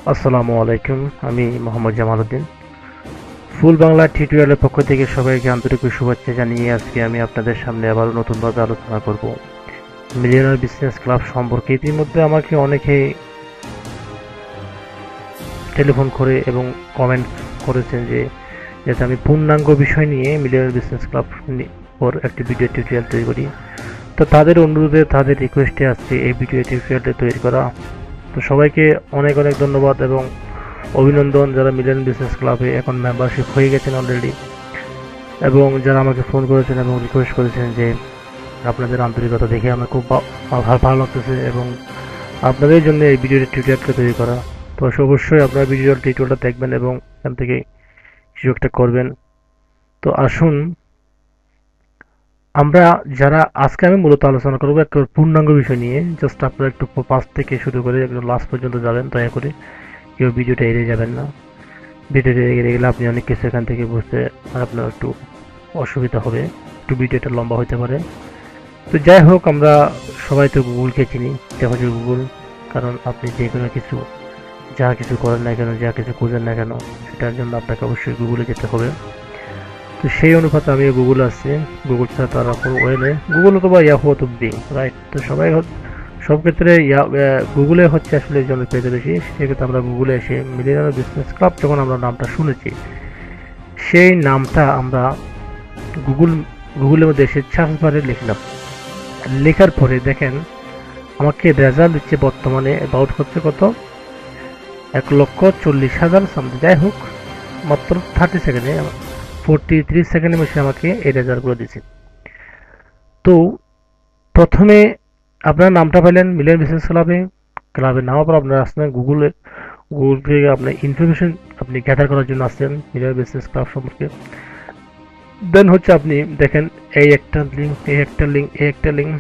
আসসালামু আলাইকুম। আমি মোহাম্মদ জামাল উদ্দিন। ফুল বাংলা টিউটোরিয়ালের পক্ষ থেকে সবাইকে আন্তরিক শুভেচ্ছা জানিয়ে আজকে আমি আপনাদের সামনে আবারও নতুনভাবে আলোচনা করব মিলিয়নার বিজনেস ক্লাব সম্পর্কে। ইতিমধ্যে আমাকে অনেকে টেলিফোন করে এবং কমেন্ট করেছেন যে যাতে আমি পূর্ণাঙ্গ বিষয় নিয়ে মিলিয়নার বিজনেস ক্লাব পর একটি ভিডিও টিউটোরিয়াল তৈরি করি। তো তাদের অনুরোধে, তাদের রিকোয়েস্টে আজকে এই ভিডিও টিউটোরিয়ালটি তৈরি করা। তো সবাইকে অনেক অনেক ধন্যবাদ এবং অভিনন্দন যারা মিলিয়ন বিজনেস ক্লাবে এখন মেম্বারশিপ হয়ে গেছেন অলরেডি, এবং যারা আমাকে ফোন করেছেন এবং রিকোয়েস্ট করেছেন যে আপনাদের আন্তরিকতা দেখে আমার খুব ভালো লাগতেছে এবং আপনাদের জন্য এই ভিডিও টিউটোরিয়ালটা তৈরি করা। তো অবশ্যই আপনারা ভিডিও টিউটোরিয়ালটা দেখবেন এবং এখান থেকে কিছু একটা করবেন। তো আসুন আমরা যারা আজকে আমি মূলত আলোচনা করবো একটা পূর্ণাঙ্গ বিষয় নিয়ে। জাস্ট আপনারা একটু ফার্স্ট থেকে শুরু করে একদম লাস্ট পর্যন্ত যাবেন, দয়া করে কেউ ভিডিওটা এড়িয়ে যাবেন না। ভিডিওটা এড়িয়ে গেলে আপনি অনেক কিছু এখান থেকে বুঝতে আপনার একটু অসুবিধা হবে, একটু ভিডিওটা লম্বা হতে পারে। তো যাই হোক, আমরা সবাই তো গুগলকে চিনি, এটা হচ্ছে গুগল। কারণ আপনি যে কোনো কিছু, যা কিছু করেন না কেন, যা কিছু খুঁজেন না কেন, সেটার জন্য আপনাকে অবশ্যই গুগলে যেতে হবে। তো সেই অনুপাতে আমি গুগল আসছি। গুগল ছাড়া তার কোনো ওয়ে নেই। গুগল অথবা ইয়াহু অথবা বিং, রাইট? তো সবাই সব ক্ষেত্রে গুগলে হচ্ছে আসলে জনপ্রিয়তা বেশি। সেক্ষেত্রে আমরা গুগলে এসে মিলিয়নার বিজনেস ক্লাব যখন আমরা নামটা শুনেছি, সেই নামটা আমরা গুগল গুগলের মধ্যে এসে সার্চ বারে লিখলাম। লেখার পরে দেখেন আমাকে রেজাল্ট দিচ্ছে বর্তমানে অ্যাবাউট হচ্ছে কত, 1,40,000 সামথিং। যাই হোক, মাত্র 30 সেকেন্ডে, 43 সেকেন্ডের মধ্যে আমাকে এই রেজাল্টগুলো দিচ্ছে। তো প্রথমে আপনার নামটা পেলেন মিলিয়ন বিজনেস ক্লাবে। ক্লাবের নামার পর আপনারা আসলেন গুগল থেকে আপনার ইনফরমেশন আপনি গ্যাদার করার জন্য আসছেন মিলিয়ন বিজনেস ক্লাব সম্পর্কে। দেন হচ্ছে আপনি দেখেন এই একটা লিঙ্ক, এই একটা লিঙ্ক, এই একটা লিঙ্ক,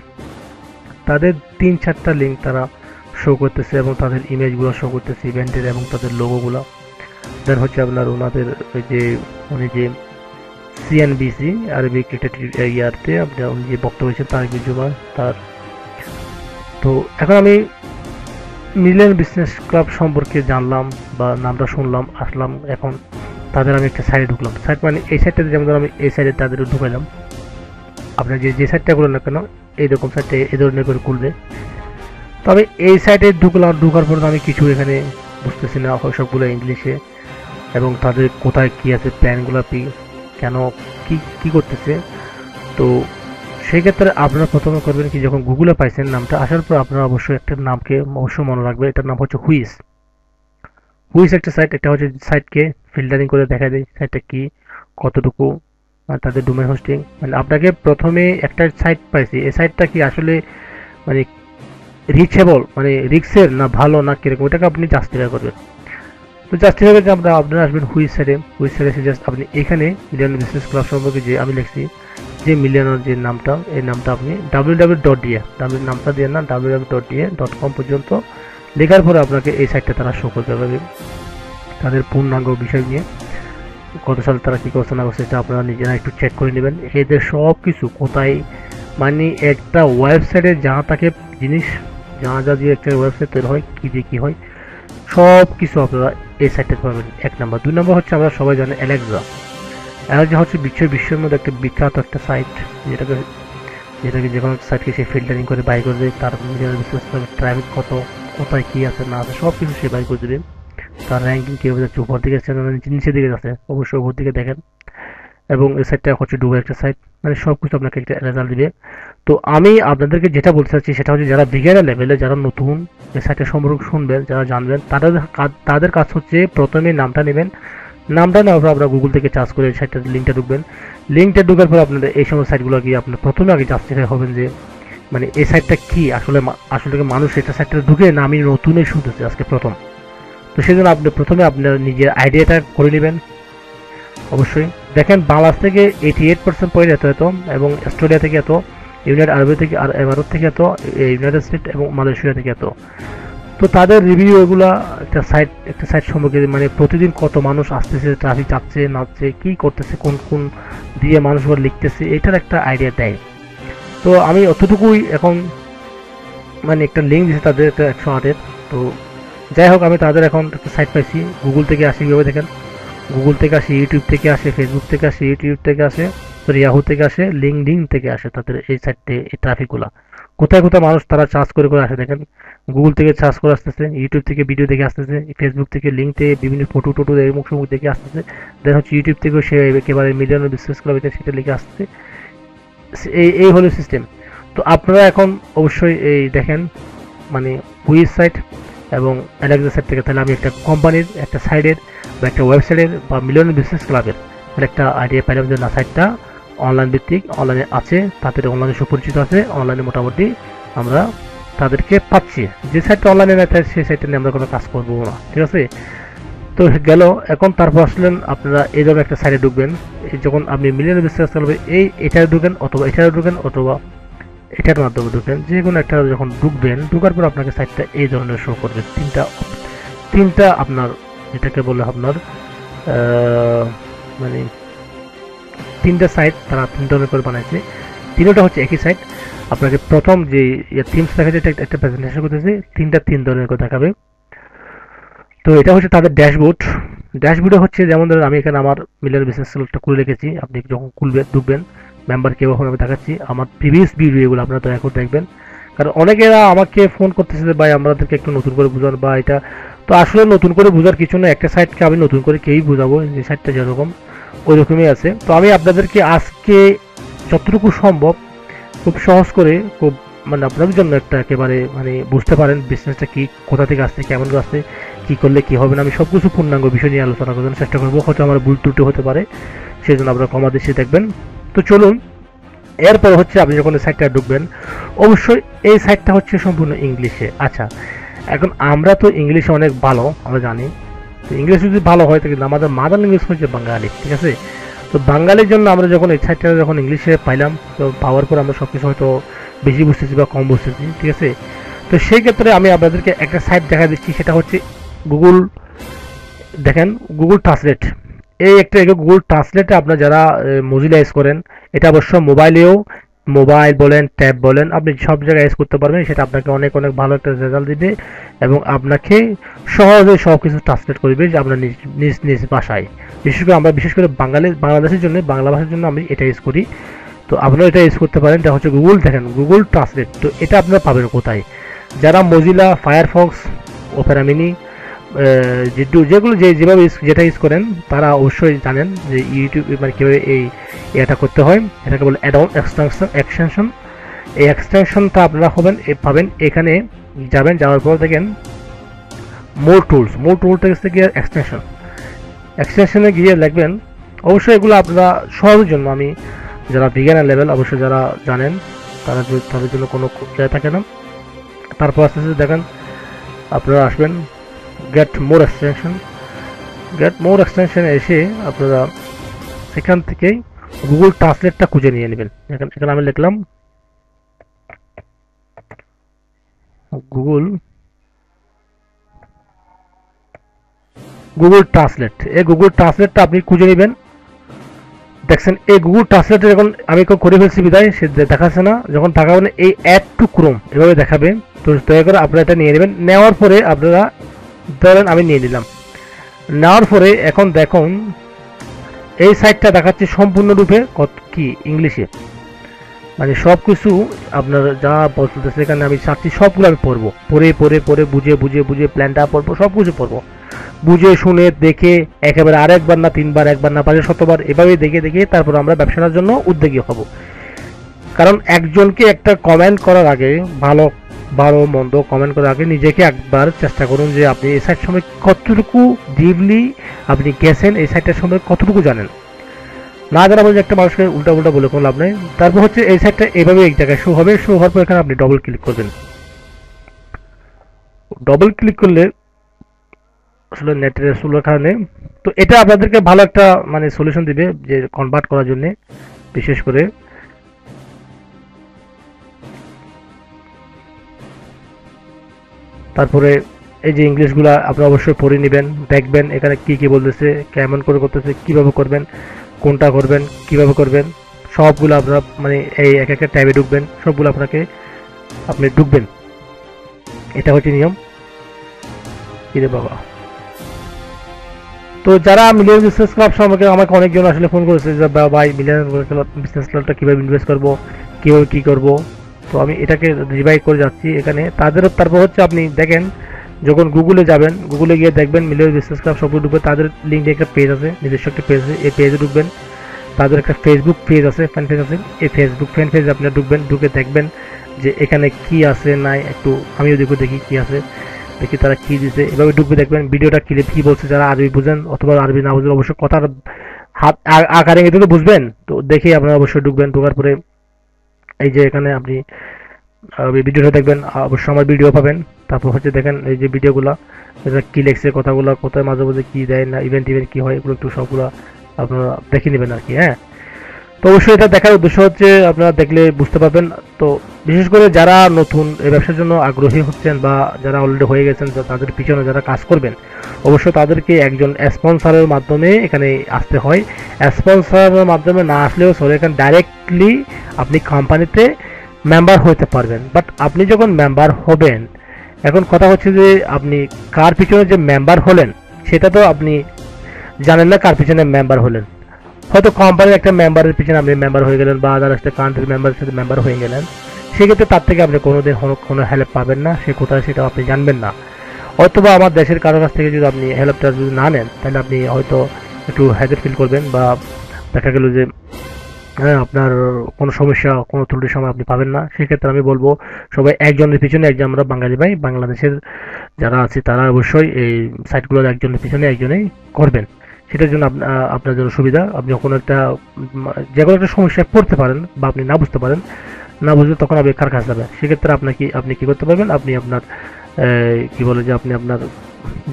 তাদের 3-4টা লিঙ্ক তারা শো করতেছে এবং তাদের ইমেজগুলো শো করতেছে ইভেন্টের এবং তাদের লোগোগুলো। দেন হচ্ছে আপনার ওনাদের ওই যে উনি যে সিএনবিসি আরবি ক্রিকেট ইয়ারতে আপনার উনি যে বক্তব্য হয়েছে তার বিজুমা তার। তো এখন আমি মিলিয়ন বিজনেস ক্লাব সম্পর্কে জানলাম বা নামটা শুনলাম, আসলাম। এখন তাদের আমি একটা সাইডে ঢুকলাম। সাইড মানে এই সাইডটাতে, যেমন আমি এই সাইডে তাদের ঢুকাইলাম। আপনার যে সাইডটা করলেন না কেন, এইরকম সাইডটা এই ধরনের করে খুলবে। তবে এই সাইডে ঢুকলাম, ঢুকার পর আমি কিছু এখানে বুঝতেছি না, সবগুলো ইংলিশে, এবং তাদের কোথায় কি আছে, প্ল্যানগুলো কি, কেন, কি কি করতেছে। তো সেক্ষেত্রে আপনারা প্রথমে করবেন কি, যখন গুগলে পাইছেন নামটা আসার পর আপনারা অবশ্যই একটা নামকে অবশ্যই মনে রাখবে। এটার নাম হচ্ছে হুইস। হুইস একটা সাইট, এটা হচ্ছে সাইটকে ফিল্টারিং করে দেখা যায় সাইটটা কি, কতটুকু তাদের ডোমেন হোস্টিং। মানে আপনাকে প্রথমে একটা সাইট পাইছি, এই সাইটটা কি আসলে মানে রিচেবল, মানে রিক্সের না ভালো না কিরকম, এটাকে আপনি জাস্টিফাই করবেন। তো জাস্টিফাই করতে আপনারা আসবেন হুইস সাইডে। হুইস সাইডে এসে জাস্ট আপনি এখানে মিলিয়ন বিজনেস ক্লাব সম্পর্কে যে আমি লিখছি, যে মিলিয়নের যে নামটা, এই নামটা আপনি www.da, নামটা দিয়ে না, www.da.com পর্যন্ত লেখার পরে আপনাকে এই সাইটটা তারা শো করতে পারবে তাদের পূর্ণাঙ্গ বিষয় নিয়ে। কত সালে তারা কী করছে না করছে, সেটা আপনারা নিজেরা একটু চেক করে নেবেন। এদের সব কিছু কোথায়, মানে একটা ওয়েবসাইটে যা তাকে জিনিস, যা দিয়ে একটা ওয়েবসাইট তৈরি হয়, কী দিয়ে কী হয়, সব কিছু আপনারা এই সাইটটাতে পাবেন। 1 নম্বর। 2 নম্বর হচ্ছে আমরা সবাই জানি অ্যালেক্সা। অ্যালেক্সা হচ্ছে বিশ্বের মধ্যে একটা বিখ্যাত একটা সাইট, যেটাকে যেটাকে যে কোনো সাইটকে সে ফিল্টারিং করে বাই করে দেয়। তার ট্রাফিক কত, কোথায় কী আছে না আছে, সব কিছু সে বাই করে দেবে। তার র্যাঙ্কিং কীভাবে যাচ্ছে, উপর দিকে যাচ্ছে না নিচের দিকে যাচ্ছে, অবশ্যই উপর দিকে দেখেন। এবং এই সাইটটা হচ্ছে ডুবে একটা সাইট, মানে সব কিছু আপনাকে একটা রেজাল্ট দিবে। তো আমি আপনাদেরকে যেটা বলতে চাচ্ছি সেটা হচ্ছে, যারা বিগিনার লেভেলে, যারা নতুন এই সাইটের সম্পর্কে শুনবেন, যারা জানবেন, তাদের কাজ হচ্ছে প্রথমে নামটা নেবেন। নামটা নেওয়ার পর আপনারা গুগল থেকে চার্জ করে সাইটটার লিঙ্কটা ঢুকবেন। লিঙ্কটা ঢুকার পর আপনাদের এই সমস্ত সাইটগুলো গিয়ে আপনার প্রথমে আগে জাস্টিফাই হবেন যে মানে এই সাইটটা কি আসলে, আসলে মানুষ এটা সাইটটা ঢুকে না আমি নতুনই শুনতেছি আজকে প্রথম। তো সেই জন্য আপনি প্রথমে আপনার নিজের আইডিয়াটা করে নেবেন। অবশ্যই দেখেন বাংলাদেশ থেকে 88% পয়েন্ট এত এবং অস্ট্রেলিয়া থেকে এত, ইউনাইটেড আরব থেকে আর এমারত থেকে এত, ইউনাইটেড স্টেট এবং মালয়েশিয়া থেকে এত। তো তাদের রিভিউ এগুলা একটা সাইট সম্পর্কে, মানে প্রতিদিন কত মানুষ আসতেছে, ট্রাফিক যাচ্ছে নাচছে, কি করতেছে, কোন কোন দিয়ে মানুষগুলো লিখতেছে, এটার একটা আইডিয়া দেয়। তো আমি অতটুকুই এখন, মানে একটা লিঙ্ক দিয়েছে তাদের একটা 108-এর। তো যাই হোক, আমি তাদের এখন একটা সাইট পাইছি। গুগল থেকে আসে, কীভাবে দেখেন, গুগল থেকে আসে, ইউটিউব থেকে আসে, ফেসবুক থেকে আসে, ইউটিউব থেকে আসে, সরি ইয়াহু থেকে আসে, লিঙ্কডইন থেকে আসে। তাদের এই সাইটে এই ট্রাফিকগুলো কোথায় কোথায় মানুষ তারা চার্জ করে করে আসে দেখেন। গুগল থেকে চার্জ করে আসতেছে, ইউটিউব থেকে ভিডিও দেখে আসতেছে, ফেসবুক থেকে লিঙ্ক থেকে বিভিন্ন ফটো টোটো মুখ মুখ দেখে আসতেছে, দেন হচ্ছে ইউটিউব থেকেও সে একেবারে মিলিয়নের বিজনেস করা সেটা লিখে আসতেছে। এই এই হলো সিস্টেম। তো আপনারা এখন অবশ্যই এই দেখেন মানে ওয়েবসাইট এবং অ্যালেক্সা সাইট থেকে, তাহলে আমি একটা কোম্পানির একটা সাইডের বা একটা ওয়েবসাইটের বা মিলিয়নের বিজনেস ক্লাবের তাহলে একটা আইডিয়া পাইলাম যে না, সাইটটা অনলাইন ভিত্তিক, অনলাইনে আছে, তাদের অনলাইনে সুপরিচিত আছে, অনলাইনে মোটামুটি আমরা তাদেরকে পাচ্ছি। যে সাইটটা অনলাইনে না থাকে সেই সাইটটা নিয়ে আমরা কোনো কাজ করবো না, ঠিক আছে। তো গেল, এখন তারপর আসলেন আপনারা এই ধরনের একটা সাইটে ঢুকবেন। যখন আপনি মিলিয়নের বিজনেস ক্লাবে এটাতে ঢুকেন অথবা এটাতে ঢুকেন অথবা এটার মাধ্যমে ঢুকেন, যে কোনো একটা যখন ঢুকবেন, ঢুকার পর আপনাকে সাইটটা এই ধরনের শো করবে। তিনটা আপনার যেটাকে বলে আপনার মানে তিনটা সাইট তারা তিন ধরনের করে বানাইছে। তিনটা হচ্ছে একই সাইট। আপনাকে প্রথম যে থিমস দেখা যায় একটা প্রেজেন্টেশন করতেছে, তিন ধরনের করে দেখাবে। তো এটা হচ্ছে তাদের ড্যাশবোর্ড। ড্যাশবোর্ডে হচ্ছে যেমন ধরেন আমি এখানে আমার মিলিয়ন বিজনেস স্কুলটা খুলে রেখেছি। আপনি যখন খুলবে ঢুকবেন, মেম্বার কেউ এখন আমি দেখাচ্ছি আমার প্রিভিয়াস ভিডিওগুলো আপনারা দয়া করে দেখবেন। কারণ অনেকেরা আমাকে ফোন করতেছে যে ভাই আমাদেরকে একটু নতুন করে বুঝান বা এটা। তো আসলে নতুন করে বোঝার কিছু না, একটা সাইটকে আমি নতুন করে কেউই বুঝাবো, যে সাইটটা যেরকম ওই রকমই আছে। তো আমি আপনাদেরকে আজকে যতটুকু সম্ভব খুব সহজ করে, খুব মানে আপনাদের জন্য একটা একেবারে মানে বুঝতে পারেন বিজনেসটা কি, কোথা থেকে আসছে, কেমন আসছে, কি করলে কি হবে না, আমি সবকিছু পূর্ণাঙ্গ বিষয় নিয়ে আলোচনা করার চেষ্টা করবো। হয়তো আমার ভুল ত্রুটি হতে পারে, সেই জন্য আপনারা কমা দৃষ্টি দেখবেন। তো চলুন, এরপর হচ্ছে আপনি যখন এই সাইটটা ঢুকবেন, অবশ্যই এই সাইটটা হচ্ছে সম্পূর্ণ ইংলিশে। আচ্ছা, এখন আমরা তো ইংলিশে অনেক ভালো, আমরা জানি। তো ইংলিশ যদি ভালো হয় কিন্তু আমাদের মাদার ল্যাঙ্গুয়েজ হচ্ছে বাঙালি, ঠিক আছে। তো বাঙালির জন্য আমরা যখন এই সাইটটা যখন ইংলিশে পাইলাম, তো পাওয়ার পর আমরা সব কিছু হয়তো বেশি বুঝতেছি বা কম বুঝতেছি, ঠিক আছে। তো সেই ক্ষেত্রে আমি আপনাদেরকে একটা সাইট দেখা দিচ্ছি, সেটা হচ্ছে গুগল, দেখেন গুগল ট্রান্সলেট। এই একটা গুগল ট্রান্সলেটে আপনার যারা মজিলা ইউজ করেন, এটা অবশ্য মোবাইলেও, মোবাইল বলেন ট্যাব বলেন, আপনি সব জায়গায় ইউজ করতে পারবেন। সেটা আপনাকে অনেক অনেক ভালো একটা রেজাল্ট দিবে এবং আপনাকে সহজে সব কিছু ট্রান্সলেট করবে যে আপনার নিজ নিজ নিজ ভাষায়। বিশেষ করে বাংলাদেশের জন্য, বাংলা ভাষার জন্য আমি এটা ইউজ করি। তো আপনারা এটা ইউজ করতে পারেন। এটা হচ্ছে গুগল, দেখেন গুগল ট্রান্সলেট। তো এটা আপনারা পাবেন কোথায়? যারা মজিলা, ফায়ারফক্স, ওপেরা মিনি, যেগুলো যেভাবে যেটা ইউজ করেন তারা অবশ্যই জানেন যে ইউটিউব মানে কীভাবে এটা করতে হয়। এটাকে বলে অ্যাড অন এক্সটেনশন। এই এক্সটেনশনটা আপনারা পাবেন এখানে যাবেন, যাওয়ার পর দেখেন মোর টুলস থেকে এক্সটেনশনে গিয়ে লিখবেন। অবশ্যই এগুলো আপনারা সহজের জন্য, আমি যারা বিজ্ঞানের লেভেল অবশ্যই যারা জানেন তাদের জন্য কোনো ইয়ে থাকে না। তারপর আস্তে আস্তে দেখেন আপনারা আসবেন গেট মোর এক্সটেনশন এসে আপনারা সেখান থেকেই গুগল ট্রান্সলেটটা খুঁজে নিয়ে নেবেন। এখানে আমি লিখলাম গুগল ট্রান্সলেট। এই গুগল ট্রান্সলেটটা আপনি খুঁজে নেবেন। দেখছেন এই গুগল ট্রান্সলেটে যখন আমি করে ফেলছি বিদায়, সে দেখাচ্ছে না। যখন দেখাবেন এই অ্যাড টু ক্রোম এভাবে দেখাবে। তো দয়া করে আপনারা এটা নিয়ে নেবেন। নেওয়ার পরে আপনারা ধরেন আমি নিয়ে নিলাম। নেওয়ার পরে এখন দেখুন এই সাইটটা দেখাচ্ছে সম্পূর্ণরূপে কি ইংলিশে, মানে সব কিছু আপনার যা বলতেছে এখানে আমি চাচ্ছি সবগুলো আমি পড়বো, পড়ে বুঝে প্ল্যানটা পড়বো, সব কিছু পড়বো, বুঝে শুনে দেখে একেবারে আরেকবার না তিনবার, একবার না 500বার এভাবে দেখে তারপর আমরা ব্যবসার জন্য উদ্যোগী হব। কারণ একজনকে একটা কমেন্ট করার আগে, ভালো মন্দ কমেন্ট করার আগে নিজেকে একবার চেষ্টা করুন যে আপনি এই সাইট সম্পর্কে কতটুকু ডিপলি আপনি গেছেন, এই সাইটটার সম্পর্কে কতটুকু জানেন। না জানা বলে একটা মানুষকে উল্টা বলে কোনো লাভ নেই। তারপর হচ্ছে এই সাইটটা এভাবে এক জায়গায় শো হবে। শো হওয়ার পর এখানে আপনি ডবল ক্লিক করবেন। ডবল ক্লিক করলে আসলে নেটের স্লোর কারণে, তো এটা আপনাদেরকে ভালো একটা মানে সলিউশন দিবে যে কনভার্ট করার জন্য। বিশেষ করে তারপরে এই যে ইংলিশগুলা আপনি অবশ্যই পড়ে নেবেন, দেখবেন এখানে কি বলতেছে, কেমন করে করতেছে, কিভাবে করবেন, কোনটা করবেন, কিভাবে করবেন, সবগুলো আপনারা মানে এই এক একটা ট্যাবে ঢুকবেন, সবগুলো আপনি ঢুকবেন। এটা হচ্ছে নিয়ম। কিরে বাবা। তো যারা মিলিয়ন বিজনেস ক্লাব সম্পর্কে আমাকে অনেকজন আসলে ফোন করেছে যে ভাই মিলিয়ন বিজনেস ক্লাবটা কীভাবে ইনভেস্ট করবো, কীভাবে কী করবো। তো আমি এটাকে রিভাইভ করে যাচ্ছি এখানে। তারপর হচ্ছে আপনি দেখেন, যখন গুগলে যাবেন, গুগলে গিয়ে দেখবেন মিলিয়ন বিজনেস ক্লাব সবগুলো ঢুকবে, তাদের লিঙ্কে একটা পেজ আছে, নিজস্ব একটা পেজ আছে, এই পেজে ঢুকবেন। তাদের একটা ফেসবুক পেজ আছে, ফ্যান পেজ আছে, এই ফেসবুক ফ্যান পেজে আপনারা ঢুকবেন, ঢুকে দেখবেন যে এখানে কি আছে নাই, একটু আমিও দেখি কি আছে, দেখি তারা কি দিছে। এভাবে ঢুকবে, দেখবেন ভিডিওটা ক্লিপ কি বলছে, যারা আরবি বুঝেন অথবা আরবি না বুঝেন অবশ্যই কথার হাত আকারে এতে তো বুঝবেন, তো দেখে আপনারা অবশ্যই ঢুকবেন। ঢোকার পরে এই যে এখানে আপনি ভিডিওটা দেখবেন, অবশ্যই আমার ভিডিও পাবেন। তারপর হচ্ছে দেখেন এই যে ভিডিওগুলো, এটা কি লেখছে, কথাগুলো কোথায় মাঝে মাঝে কি দেয় না, ইভেন্ট কি হয়, এগুলো একটু সবগুলো আপনারা দেখে নেবেন আর কি। হ্যাঁ, তো অবশ্যই এটা দেখার উদ্দেশ্য হচ্ছে আপনারা দেখলে বুঝতে পারবেন। তো বিশেষ করে যারা নতুন এই ব্যবসার জন্য আগ্রহী হচ্ছেন বা যারা অলরেডি হয়ে গেছেন, তাদের পিছনে যারা কাজ করবেন, অবশ্যই তাদেরকে একজন স্পন্সরের মাধ্যমে এখানে আসতে হয়। স্পন্সরের মাধ্যমে না আসলেও চলে, এখানে ডাইরেক্টলি আপনি কোম্পানিতে মেম্বার হতে পারবেন। বাট আপনি যখন মেম্বার হবেন, এখন কথা হচ্ছে যে আপনি কার পিছনে যে মেম্বার হলেন সেটা তো আপনি জানেন না কার পিছনে মেম্বার হলেন। হয়তো কোম্পানির একটা মেম্বারের পিছনে আপনি মেম্বার হয়ে গেলেন বা আদার একটা কান্ট্রির মেম্বারের সাথে মেম্বার হয়ে গেলেন, সেক্ষেত্রে তার থেকে আপনি কোনোদিন কোনো হেল্প পাবেন না, সে কোথায় সেটা আপনি জানবেন না। অথবা আমার দেশের কারোর কাছ থেকে যদি আপনি হেল্পটা যদি না নেন, তাহলে আপনি হয়তো একটু হ্যাজেট ফিল করবেন বা দেখা গেল যে হ্যাঁ আপনার কোনো সমস্যা, কোনো ত্রুটির সময় আপনি পাবেন না। সেক্ষেত্রে আমি বলবো সবাই একজনের পিছনে একজন, আমরা বাঙালি ভাই বাংলাদেশের যারা আছে তারা অবশ্যই এই সাইটগুলোর একজনের পিছনে একজনেই করবেন। সেটার জন্য আপনার জন্য সুবিধা, আপনি কোনো একটা যে কোনো একটা সমস্যায় পড়তে পারেন বা আপনি না বুঝতে পারেন, না বুঝলে তখন আপনি কার কাছে যাবেন। সেক্ষেত্রে আপনি কি করতে পারবেন, আপনি আপনার কি বলে যে আপনি আপনার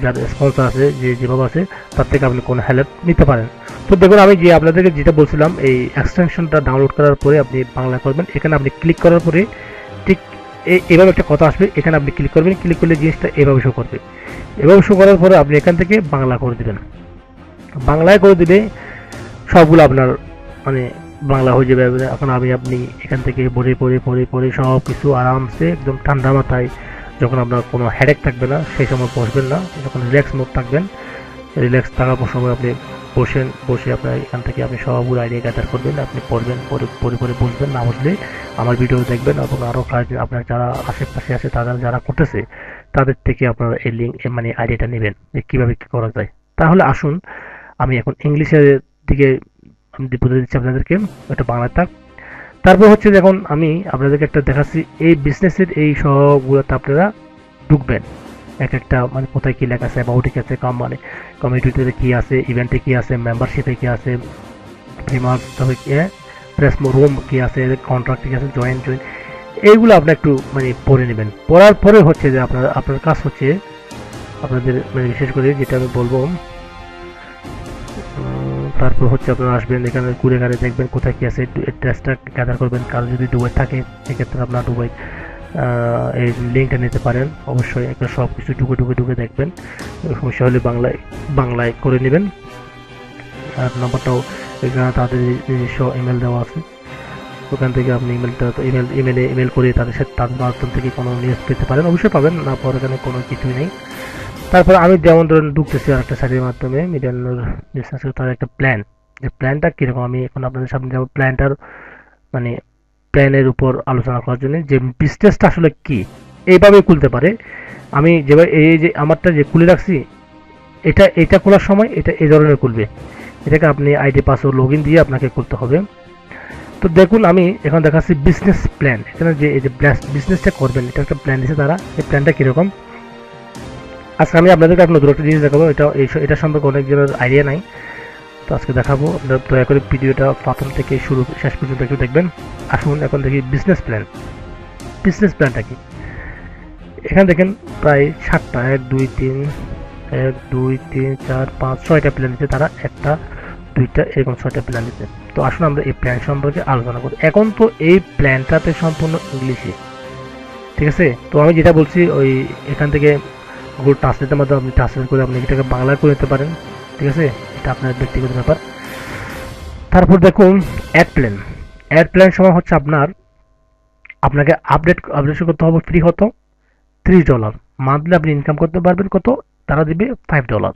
যার স্পন্সর আছে, যেভাবে আছে তার থেকে আপনি কোনো হেল্প নিতে পারেন। তো দেখুন আমি যে আপনাদেরকে যেটা বলছিলাম, এই এক্সটেনশনটা ডাউনলোড করার পরে আপনি বাংলা করবেন, এখানে আপনি ক্লিক করার পরে ঠিক এভাবে একটা কথা আসবে, এখানে আপনি ক্লিক করবেন, ক্লিক করলে জিনিসটা এভাবে শো করবে। এভাবে শো করার পরে আপনি এখান থেকে বাংলা করে দেবেন। বাংলায় করে দিলে সবগুলো আপনার মানে বাংলা হয়ে যাবে। এখন আপনি এখান থেকে পড়ে সব কিছু আরামসে একদম ঠান্ডা মাথায়, যখন আপনার কোনো হেডেক থাকবে না সেই সময় বসবেন না, যখন রিল্যাক্স মোড থাকবেন, রিল্যাক্স থাকার সময় আপনি বসে আপনার এখান থেকে আপনি সবগুলো আইডিয়া গ্যাদার করবেন, আপনি পড়বেন, পরে বুঝবেন, না বুঝলে আমার ভিডিও দেখবেন এবং আরও আপনার যারা আশেপাশে আছে তারা যারা করতেছে তাদের থেকে আপনারা এই লিঙ্ক মানে আইডিয়াটা নেবেন যে কীভাবে কী করা যায়। তাহলে আসুন আমি এখন ইংলিশের দিকে আমি বলে দিচ্ছি আপনাদেরকে, এটা বাংলা থাক। তারপর হচ্ছে দেখুন আমি আপনাদেরকে একটা দেখাচ্ছি, এই বিজনেসের এই সবগুলোতে আপনারা ঢুকবেন, এক একটা মানে কোথায় কী লেখা আছে, অ্যাবাউটে কী আছে, মানে কমিউনিটিতে কী আছে, ইভেন্টে কী আছে, মেম্বারশিপে কী আছে, ফেমাস তবে প্রেস রুম কী আছে, কন্ট্রাক্ট কী আছে, জয়েন এইগুলো আপনি একটু মানে পড়ে নেবেন। পড়ার পরে হচ্ছে যে আপনার কাজ হচ্ছে আপনাদের মানে বিশেষ করে যেটা আমি বলবো, তারপর হচ্ছে আপনারা আসবেন এখানে ঘুরে ঘাড়ে দেখবেন কোথায় কী আছে, অ্যাড্রেসটা গ্যাদার করবেন। কারো যদি দুবাই থাকে সেক্ষেত্রে আপনার দুবাই এই লিঙ্কটা নিতে পারেন। অবশ্যই একটা সব কিছু ঢুকে দেখবেন, সমস্যা হলে বাংলায় করে নেবেন। আর নাম্বারটাও এখানে তাদের নিজস্ব ইমেল দেওয়া আছে, ওখান থেকে আপনি ইমেল করে তাদের মাধ্যম থেকে কোনো নিউজ পেতে পারেন, অবশ্যই পাবেন, না পর এখানে কোনো কিছুই নেই। তারপর আমি যেমন ধরুন ঢুকতেছি আর একটা সাইটের মাধ্যমে মিডিয়ানোর বিজনেস, তার একটা প্ল্যান, যে প্ল্যানটা কীরকম আমি এখন আপনাদের সামনে যাব। প্ল্যানটার মানে প্ল্যানের উপর আলোচনা করার জন্য যে বিজনেসটা আসলে কি এইভাবে খুলতে পারে। আমি যেভাবে এই যে আমারটা যে খুলে রাখছি, এটা খোলার সময় এটা এই ধরনের খুলবে, এটাকে আপনি আইডি পাসওয়ার্ড লগ ইন দিয়ে আপনাকে করতে হবে। তো দেখুন আমি এখন দেখাচ্ছি বিজনেস প্ল্যান, এখানে যে এই যে বিজনেসটা করবেন এটা একটা প্ল্যান দিচ্ছে তারা, এই প্ল্যানটা কীরকম। আজকে আমি আপনাদেরকে এক নতুন একটা জিনিস দেখাবো, এটা সম্পর্কে অনেকজনের আইডিয়া নাই, তো আজকে দেখাবো। আপনারা দয়া করে ভিডিওটা প্রথম থেকে শেষ পর্যন্ত একটু দেখবেন। আসুন এখন দেখি বিজনেস প্ল্যানটা কি। এখানে দেখেন প্রায় 7টা 1 2 3 4 5 6টা প্ল্যান দিচ্ছে তারা, 1টা 2টা এরকম 6টা প্ল্যান দিচ্ছে। তো আসুন আমরা এই প্ল্যান সম্পর্কে আলোচনা করি। এখন তো এই প্ল্যানটাতে সম্পূর্ণ ইংলিশে, ঠিক আছে। তো আমি যেটা বলছি ওই এখান থেকে গুগল ট্রান্সলেটের মাধ্যমে আপনি ট্রান্সলেট করে আপনি এটাকে বাংলায় করে নিতে পারেন, ঠিক আছে, এটা আপনার ব্যক্তিগত ব্যাপার। তারপর দেখুন অ্যাড প্ল্যান সময় হচ্ছে আপনাকে আপডেট করতে হবে ফ্রি হতো $30 মান্থলি আপনি ইনকাম করতে পারবেন কত তারা দিবে $5।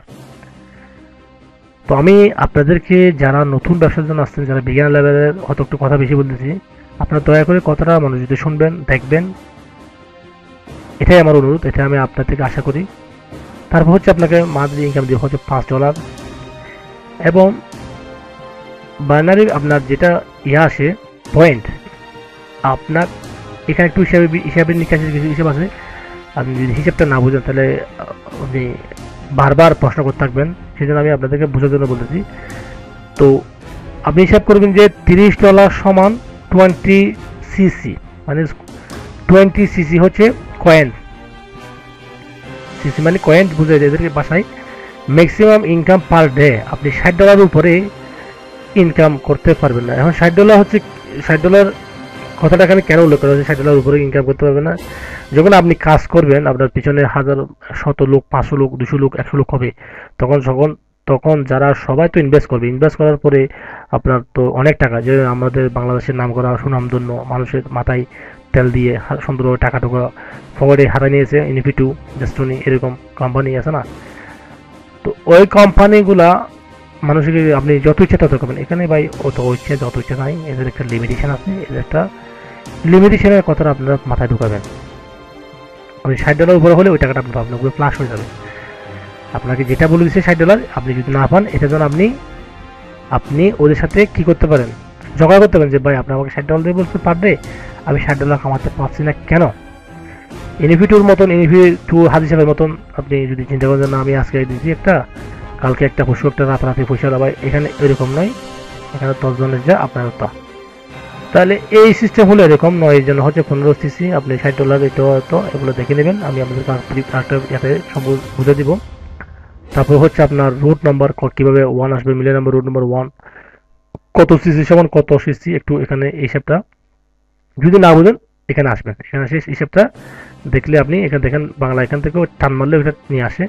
তো আমি আপনাদেরকে যারা নতুন ব্যবসার জন্য আসছেন, যারা বিজ্ঞান লেভেলের, হয়তো একটু কথা বেশি বলতেছি, আপনারা দয়া করে কথাটা মনোযোগ শুনবেন, দেখবেন, এটাই আমার অনুরোধ, এটা আমি আপনার থেকে আশা করি। তারপর হচ্ছে আপনাকে মান্থলি ইনকাম দিয়ে হচ্ছে $5 এবং বাইনারি আপনার যেটা আসে পয়েন্ট, আপনার এখানে একটু হিসাবের নিকাশের কিছু হিসাব আছে। আপনি যদি হিসাবটা না বুঝেন তাহলে আপনি বারবার প্রশ্ন করতে থাকবেন, সেই জন্য আমি আপনাদেরকে বোঝার জন্য বলতেছি। তো আপনি হিসাব করবেন যে $30 সমান 20 cc, মানে 20 cc হচ্ছে কয়েন। সিসি মানে কয়েন বুঝে যায় এদেরকে ভাষায়। ম্যাক্সিমাম ইনকাম পার ডে আপনি $60 উপরে ইনকাম করতে পারবেন না। এখন $60 হচ্ছে $60 কথাটা এখানে কেন উল্লেখ করা হচ্ছে, $60 উপরে ইনকাম করতে পারবেন না? যখন আপনি কাজ করবেন, আপনার পিছনে হাজার শত লোক, 500 লোক, 200 লোক, 100 লোক হবে, তখন তখন যারা সবাই তো ইনভেস্ট করবে, ইনভেস্ট করার পরে আপনার তো অনেক টাকা, যে আমাদের বাংলাদেশের নাম করা সুনামধন্য মানুষের মাথায় তেল দিয়ে সুন্দরভাবে টাকা ফরওয়ার্ডে হারাই নিয়েছে ইনফিটু, ডেস্টনি, এরকম কোম্পানি আছে না? তো ওই কোম্পানিগুলা মানুষকে আপনি যত ইচ্ছা তত করবেন। এখানে ভাই অত ইচ্ছে যত ইচ্ছা নাই, এদের একটা লিমিটেশন আছে, এদের একটা লিমিটেশনের কথাটা আপনারা মাথায় ঢুকাবেন। ওই $60 উপরে হলে ওই টাকাটা আপনার উপরে প্লাস হয়ে যাবে। আপনাকে যেটা বলে দিচ্ছে $60, আপনি যদি না পান, এটার জন্য আপনি ওদের সাথে কি করতে পারেন, ঝগড়া করতে পারেন যে ভাই আপনি আমাকে $60 দিয়ে বলতে পার ডে, আমি $60 কামাতে পারছি না কেন? ইনফিটুর মতন, ইনফিটু হাদিসের মতন আপনি যদি চিন্তা করেন না আমি আজকে দিচ্ছি একটা, কালকে একটা, পরশু একটা, রাতারাতি পয়সা ভাই, এখানে এরকম নয়। এখানে 10 জনের যা আপনার তা। তাহলে এই সিস্টেম হলো এরকম, 9 জন হচ্ছে 15 সিসি, আপনি $60 এটা তো এগুলো দেখে নেবেন, আমি আপনাদের আরেকটা ইয়াতে সব বুঝে দিব। তারপর হচ্ছে আপনার রুট নাম্বার কিভাবে 1 আসবে, মিলিয়ন নাম্বার রুট নাম্বার 1 কত সিসি সমান কত সিসি, একটু এখানে এই হিসাবটা যদি না বুঝেন এখানে আসবেন, এখানে এসে হিসাবটা দেখলে আপনি এখানে দেখেন, বাংলা এখান থেকে টান মারলে ওইটা নিয়ে আসে।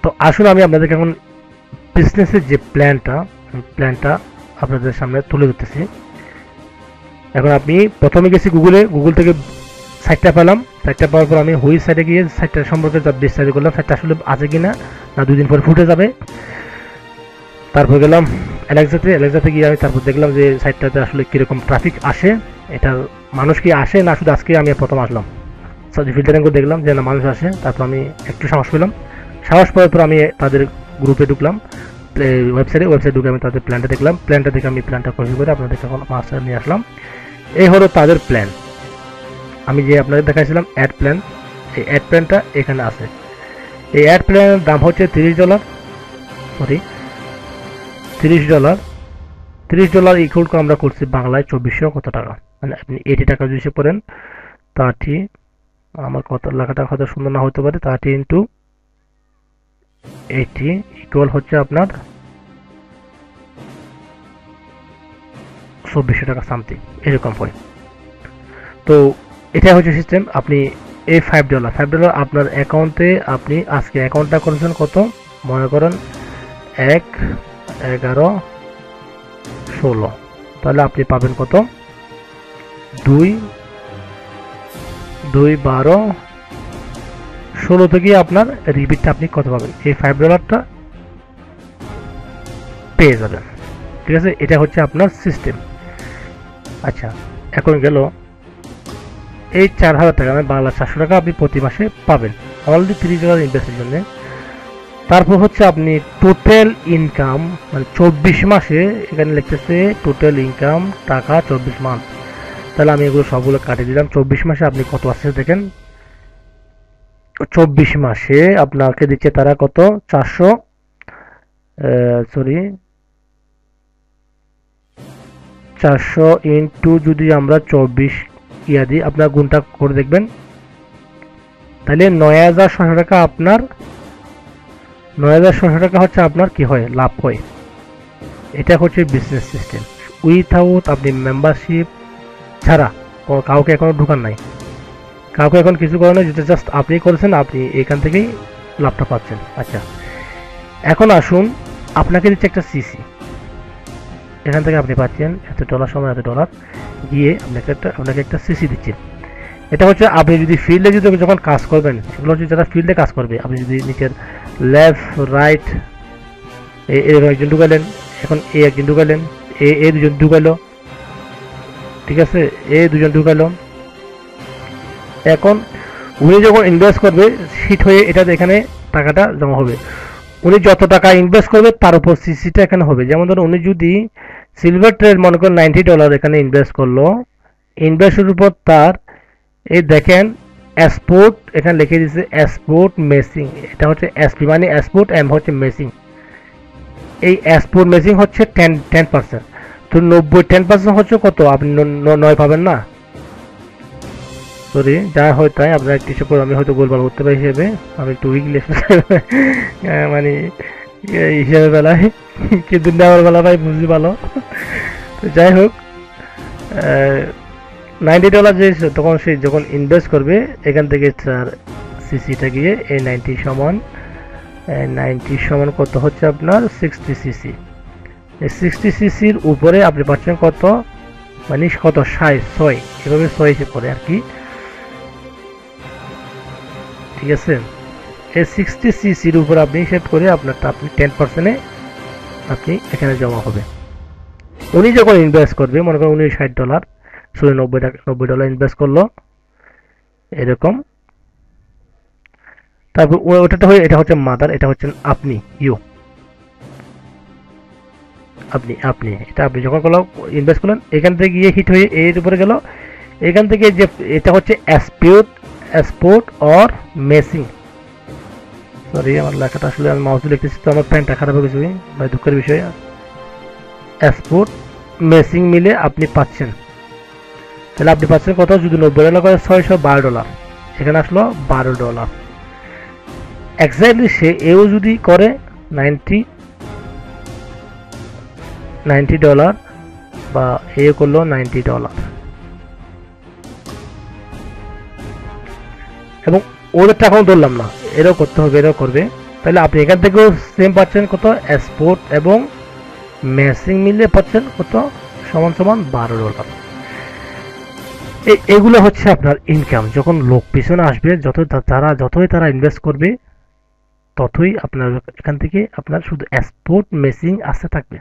তো আসুন আমি আপনাদেরকে এখন বিজনেসের যে প্ল্যানটা আপনাদের সামনে তুলে ধরতেছি। এখন আপনি প্রথমে গেছি গুগল থেকে সাইটটা পেলাম, সাইটটা পাওয়ার পর আমি হুই সাইটে গিয়ে সাইটটা সম্পর্কে বিস্তারিত করলাম, সাইটটা আসলে আছে কিনা, না 2 দিন পরে ফুটে যাবে। তারপর গেলাম অ্যালেক্সাতে গিয়ে আমি তারপর দেখলাম যে সাইটটাতে আসলে কীরকম ট্রাফিক আসে, এটা মানুষ কি আসে না শুধু আজকে আমি প্রথম আসলাম। ফিল্টারিং করে দেখলাম যে না মানুষ আসে, তারপর আমি একটু সাহস পেলাম, সাহস পাওয়ার পর আমি তাদের গ্রুপে ঢুকলাম, ওয়েবসাইটে ঢুকে আমি তাদের প্ল্যানটা দেখলাম, প্ল্যানটা দেখে আমি প্ল্যানটা কপি করে আপনাদের এখন মাস্টার নিয়ে আসলাম। এই হলো তাদের প্ল্যান। আমি যে আপনাদের দেখাইছিলাম অ্যাড প্ল্যান, এই অ্যাড প্ল্যানটা এখানে আছে। এই অ্যাড প্ল্যানের দাম হচ্ছে $30, সরি $30 ইকুয়াল টু আমরা করছি বাংলায় 2400 কত টাকা, মানে আপনি 80 টাকা যদি হিসেব করেন, 30, আমার কত লেখাটা হয়তো সুন্দর না হতে পারে, 30 ইন্টু 80 ইকুয়াল হচ্ছে আপনার 2400 টাকা সামথিং এরকম হয়। তো এটা হচ্ছে সিস্টেম। আপনি এই $5 আপনার অ্যাকাউন্টে, আপনি আজকে অ্যাকাউন্টটা করেছেন কত, মনে করেন 1, 11, 16, তাহলে আপনি পাবেন কত, 2, 12, 16 থেকে আপনার রিপিটটা আপনি কত পাবেন, এই $5টা পেয়ে যাবেন। ঠিক আছে, এটা হচ্ছে আপনার সিস্টেম। আচ্ছা, এখন গেল এই 4000 টাকা, মানে বাংলা 400 টাকা আপনি প্রতি মাসে পাবেন অলরেডি $30 ইনভেস্টের জন্য। তারপর হচ্ছে আপনি টোটাল ইনকাম, মানে 24 মাসে, এখানে লিখতেছে টোটাল ইনকাম টাকা 24 মান্থ, তাহলে আমি এগুলো সবগুলো কাটিয়ে দিলাম। 24 মাসে আপনি কত আসছে দেখেন, 24 মাসে আপনাকে দিচ্ছে তারা কত, 400 ইন্টু যদি আমরা 24 ইয়া দিই, আপনার গুণটা করে দেখবেন, তাহলে 9600 টাকা আপনার, 9600 টাকা হচ্ছে আপনার কি হয়, লাভ হয়। এটা হচ্ছে বিজনেস সিস্টেম। উইথাউট আপনি মেম্বারশিপ ছাড়া কাউকে এখনো ঢুকান নাই, কাউকে এখন কিছু করেন না, যেটা জাস্ট আপনি করেছেন, আপনি এখান থেকেই লাভটা পাচ্ছেন। আচ্ছা, এখন আসুন, আপনাকে দিচ্ছে একটা সিসি, এখান থেকে আপনি পাচ্ছেন $এত সমান $এত, গিয়ে আপনাকে একটা সিসি দিচ্ছেন। এটা হচ্ছে আপনি যদি ফিল্ডে যদি যখন কাজ করবেন, এগুলো হচ্ছে যারা ফিল্ডে কাজ করবে, আপনি যদি নিচের লেফট রাইট এরকম একজন ঢুকালেন, এখন এ একজন ঢুকালেন, এ দুজন ঢুকালো, ঠিক আছে, এ দুজন ঢুকালো। এখন উনি যখন ইনভেস্ট করবে হিট হয়ে এটা এখানে টাকাটা জমা হবে। উনি যত টাকা ইনভেস্ট করবে তার উপর সিসিটা এখানে হবে। যেমন ধরুন উনি যদি সিলভার ট্রেড মনে করেন $90 এখানে ইনভেস্ট করলো, ইনভেস্টের উপর তার এই দেখেন এক্সপোর্ট এখানে লিখে দিয়েছে এক্সপোর্ট মেসিং, এটা হচ্ছে এসপি মানে এক্সপোর্ট, এম হচ্ছে মেসিং। এই এক্সপোর্ট মেসিং হচ্ছে 10%। তো 10% হচ্ছে কত? আপনি 9 পাবেন না, সরি যা হয় তাই, আপনার একটু হিসেবে আমি হয়তো গোলমাল করতে পারি হিসেবে, আমি একটু উইকলি মানে হিসেবে বেলায় কিন্তু নেওয়ার বেলা ভাই বুঝতে ভালো। তো যাই হোক, $90 যে তখন সে যখন ইনভেস্ট করবে এখান থেকে তার সিসিটা গিয়ে এই 90 সমান কত হচ্ছে আপনার 60 সিসি। এই 60 সিসির উপরে আপনি পাচ্ছেন কত, মানে কত 6 এভাবে 6 হিসেবে পড়ে আর কি, ঠিক আছে। এই 60 সিসির উপর আপনি হিসেব করে আপনারটা আপনি 10%-এ আপনি এখানে জমা হবে। উনি যখন ইনভেস্ট করবে মনে করেন উনি $60 সরি $90 ইনভেস্ট করলো এরকম, তারপর ওটা হয়ে এটা হচ্ছে মাদার, এটা হচ্ছে আপনি আপনি এটা আপনি যখন করলো ইনভেস্ট করলেন এখান থেকে গিয়ে হিট হয়ে এর উপরে গেল, এখান থেকে যে এটা হচ্ছে এক্সপোর্ট অর মেসিং, সরি আমার লেখাটা আসলে আমি মাউসে লিখতেছি তো আমার প্যান্টটা খারাপ হয়ে গেছে ভাই, দুঃখের বিষয়। এক্সপোর্ট মেসিং মিলে আপনি পাচ্ছেন, তাহলে আপনি পাচ্ছেন কত, যদি $90 করে $612, এখানে আসলো $12 এক্স্যাক্টলি। সে এও যদি করে $90 বা এ করলো $90 এবং ওদের টাকাও ধরলাম না, এরাও করতে হবে, এরাও করবে, তাহলে আপনি এখান থেকেও সেম পাচ্ছেন কত, এক্সপোর্ট এবং মেসিং মিলে পাচ্ছেন কত, সমান সমান $12। এগুলো হচ্ছে আপনার ইনকাম। যখন লোক পিছনে আসবে, যতই তারা ইনভেস্ট করবে ততই আপনার এখান থেকে আপনার শুধু এক্সপোর্ট মেসিং আসতে থাকবে।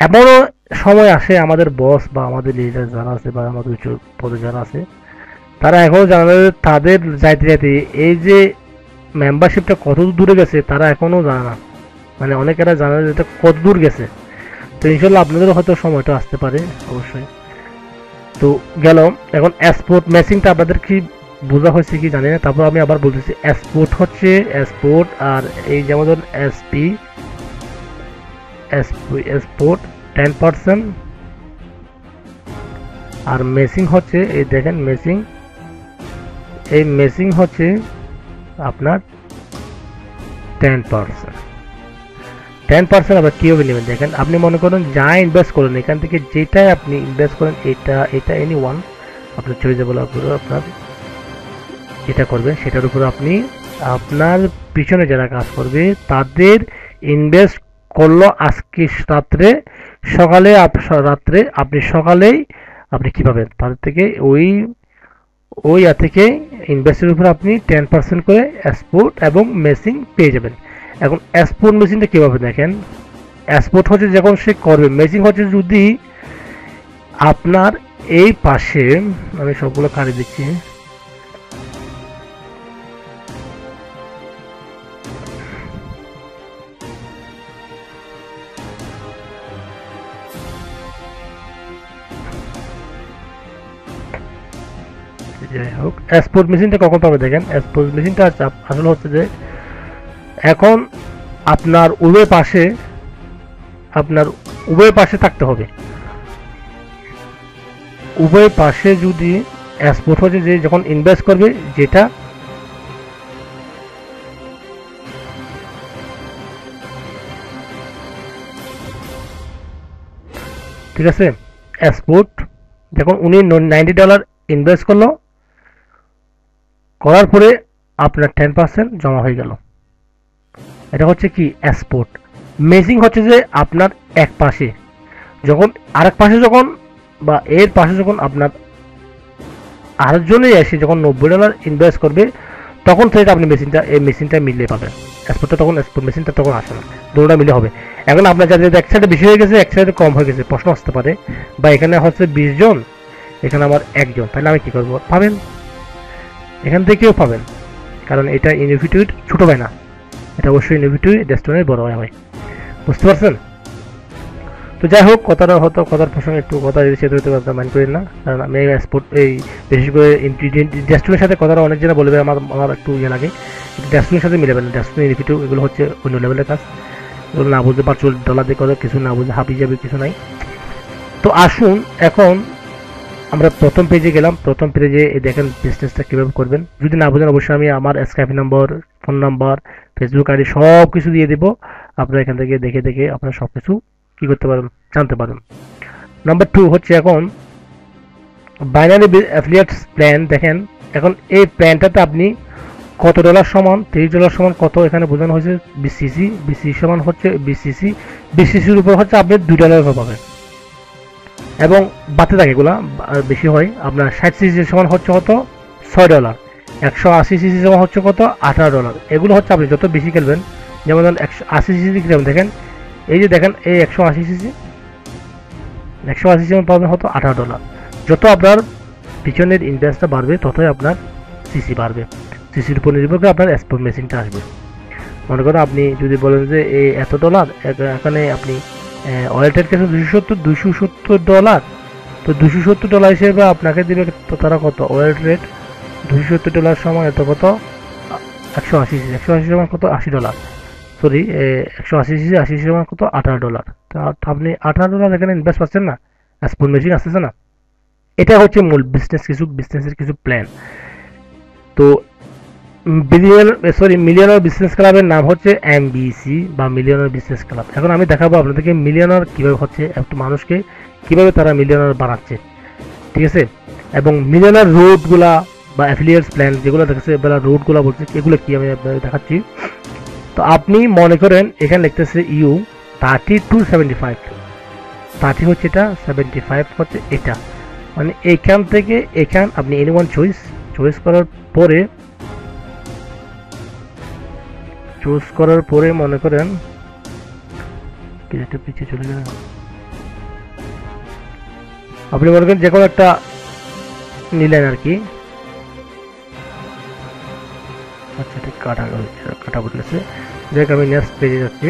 এমনও সময় আসে আমাদের বস বা আমাদের লিডার যারা আছে বা আমাদের উচ্চ পদে যারা আছে তারা এখনো জানে তাদের যাইতে যাইতে এই যে মেম্বারশিপটা কত দূরে গেছে তারা এখনো জানে না, মানে অনেকেরা জানে যে এটা কত দূর গেছে। তো ইনশাল্লাহ আপনাদেরও হয়তো সময়টা আসতে পারে অবশ্যই। তো গেল, এখন এক্সপোর্ট মেসিংটা আপনাদের কি বোঝা হয়েছে কি জানি না, তারপর আমি আবার বলতেছি এক্সপোর্ট হচ্ছে এক্সপোর্ট, আর এই যেমন ধরুন এক্সপোর্ট 10%, আর মেসিং হচ্ছে এই দেখেন মেসিং, এই মেসিং হচ্ছে আপনার 10%। আবার কীভাবে নেবেন দেখেন, আপনি মনে করেন যা ইনভেস্ট করেন এখান থেকে যেটাই আপনি ইনভেস্ট করেন এটা এনি ওয়ান আপনার চয়েজেবল উপরে আপনার যেটা করবেন সেটার উপর আপনি আপনার পিছনে যারা কাজ করবে তাদের ইনভেস্ট করলো আজকে রাত্রে আপনি সকালেই আপনি কী পাবেন তাদের থেকে ওই থেকে ইনভেস্টের উপর আপনি 10% করে এক্সপোর্ট এবং মেসিং পেয়ে যাবেন। এখন এক্সপোর্ট মেশিনটা কীভাবে দেখেন, এক্সপোর্ট হচ্ছে যখন সে করবে, মেসিং হচ্ছে যদি আপনার এই পাশে, আমি সবগুলো কাটি দিচ্ছি, যাই হোক এক্সপোর্ট মেশিনটা কখন পাবে দেখেন, এক্সপোর্ট মেশিনটা আসলে হচ্ছে যে এখন আপনার উভয় পাশে থাকতে হবে। উভয় পাশে যদি এক্সপোর্ট হচ্ছে যে যখন ইনভেস্ট করবে যেটা ঠিক আছে, এক্সপোর্ট যখন উনি $90 ইনভেস্ট করলো, করার পরে আপনার 10% জমা হয়ে গেল, এটা হচ্ছে কি এক্সপোর্ট। মেসিং হচ্ছে যে আপনার এক পাশে যখন আরেক পাশে যখন বা এর পাশে যখন আপনার আরেকজনই এসে যখন $90 ইনভেস্ট করবে তখন থেকে আপনি মেশিনটা মিলিয়ে পাবেন। এক্সপোর্টটা তখন মেশিনটা তখন আসে না, দুটোটা মিলে হবে। এখন আপনার যাদের এক সাইডে বেশি হয়ে গেছে, এক সাইডে কম হয়ে গেছে, প্রশ্ন আসতে পারে বা এখানে হচ্ছে 20 জন, এখানে আমার একজন, তাহলে আমি কি করবো? পাবেন, এখান থেকেও পাবেন, কারণ এটা ইনফিনিটির ছোট হয় না, এটা অবশ্যই ইনফিনিটি ডেস্টিনের বড় হয়। বুঝতে পারছেন? তো যাই হোক, কথার প্রসঙ্গে একটু কথা সেটা হতে আপনার মাইন্ড করেন না, কারণ আমি এই বিশেষ করে ডেস্টিনের সাথে কথাটা অনেক জনে বলবে, আমার একটু ইয়ে লাগে, ডেস্টিনের সাথে মিলাবেন না। ডেস্টিন ইনফিনিটি এগুলো হচ্ছে অন্য লেভেলের কাজ, এগুলো না বুঝতে $5 দিয়ে কথা কিছু না বুঝে হাবি যাবে কিছু নাই। তো আসুন এখন আমরা প্রথম পেজে গেলাম। প্রথম পেজে দেখেন বিজনেসটা কীভাবে করবেন। যদি না বোঝেন অবশ্যই আমি আমার স্কাইপ নম্বর, ফোন নাম্বার, ফেসবুক আইডি সব কিছু দিয়ে দেবো। আপনারা এখান থেকে দেখে আপনারা সব কিছু কী করতে পারেন, জানতে পারেন। নাম্বার 2 হচ্ছে এখন বাইনারি অ্যাফিলিয়েটস প্ল্যান। দেখেন এখন এই প্ল্যানটাতে আপনি কত ডলার সমান, $30 সমান কত এখানে বোঝানো হয়েছে বিসিসি। বিসিসি সমান হচ্ছে বিসিসির উপর হচ্ছে আপনি $2 পাবেন, এবং বাড়তে থাকে এগুলা বেশি হয়। আপনার 60cc সমান হচ্ছে কত? $6। 180cc সমান হচ্ছে কত? $18। এগুলো হচ্ছে আপনি যত বেশি খেলবেন, যেমন 180cc খেলবেন, দেখেন এই যে দেখেন এই 180cc সমান পাবেন হতো $18। যত আপনার পিছনের ইনভেস্টটা বাড়বে ততই আপনার সিসি বাড়বে। সিসির উপর নির্ভর করে আপনার এক্সপোর্ট মেশিনটা আসবে। মনে করো আপনি যদি বলেন যে এই এত ডলার, এখানে আপনি অয়েল ট্রেড কেসে $270, তো $270 হিসেবে আপনাকে দিবে তারা কত? অয়েল ট্রেড $270 সমান এত কত? 180 সমান কত? $80। সরি, 180cc 80 সমান কত? $18। তা আপনি $18 এখানে ইনভেস্ট পাচ্ছেন না, স্পুন মেশিন আসতেছে না। এটা হচ্ছে মূল বিজনেসের কিছু প্ল্যান। তো মিলিয়নার বিজনেস ক্লাবের নাম হচ্ছে এমবিসি বা মিলিয়নার বিজনেস ক্লাব। এখন আমি দেখাবো আপনাদেরকে মিলিয়নার কিভাবে হচ্ছে, একটু মানুষকে কিভাবে তারা মিলিয়নার বানাচ্ছে, ঠিক আছে? এবং মিলিয়নার রুটগুলা বা অ্যাফিলিয়েটস প্ল্যান যেগুলো দেখছে বা রুটগুলা বলছে, এগুলো কি আমি আপনাদের দেখাচ্ছি। তো আপনি মনে করেন এখানে লিখতেছে ইউ 30-75, 30 হচ্ছে এটা, 75 হচ্ছে এটা, মানে এইখান থেকে এখান আপনি এনিওয়ান চয়েস করার পরে মনে করেন পিছিয়ে চলে গেল, আপনি মনে করেন যে কোনো একটা নিলেন আর কি। আচ্ছা ঠিক কাটা বদলেছে, দেখ আমি নেক্সট পেজে যাচ্ছি।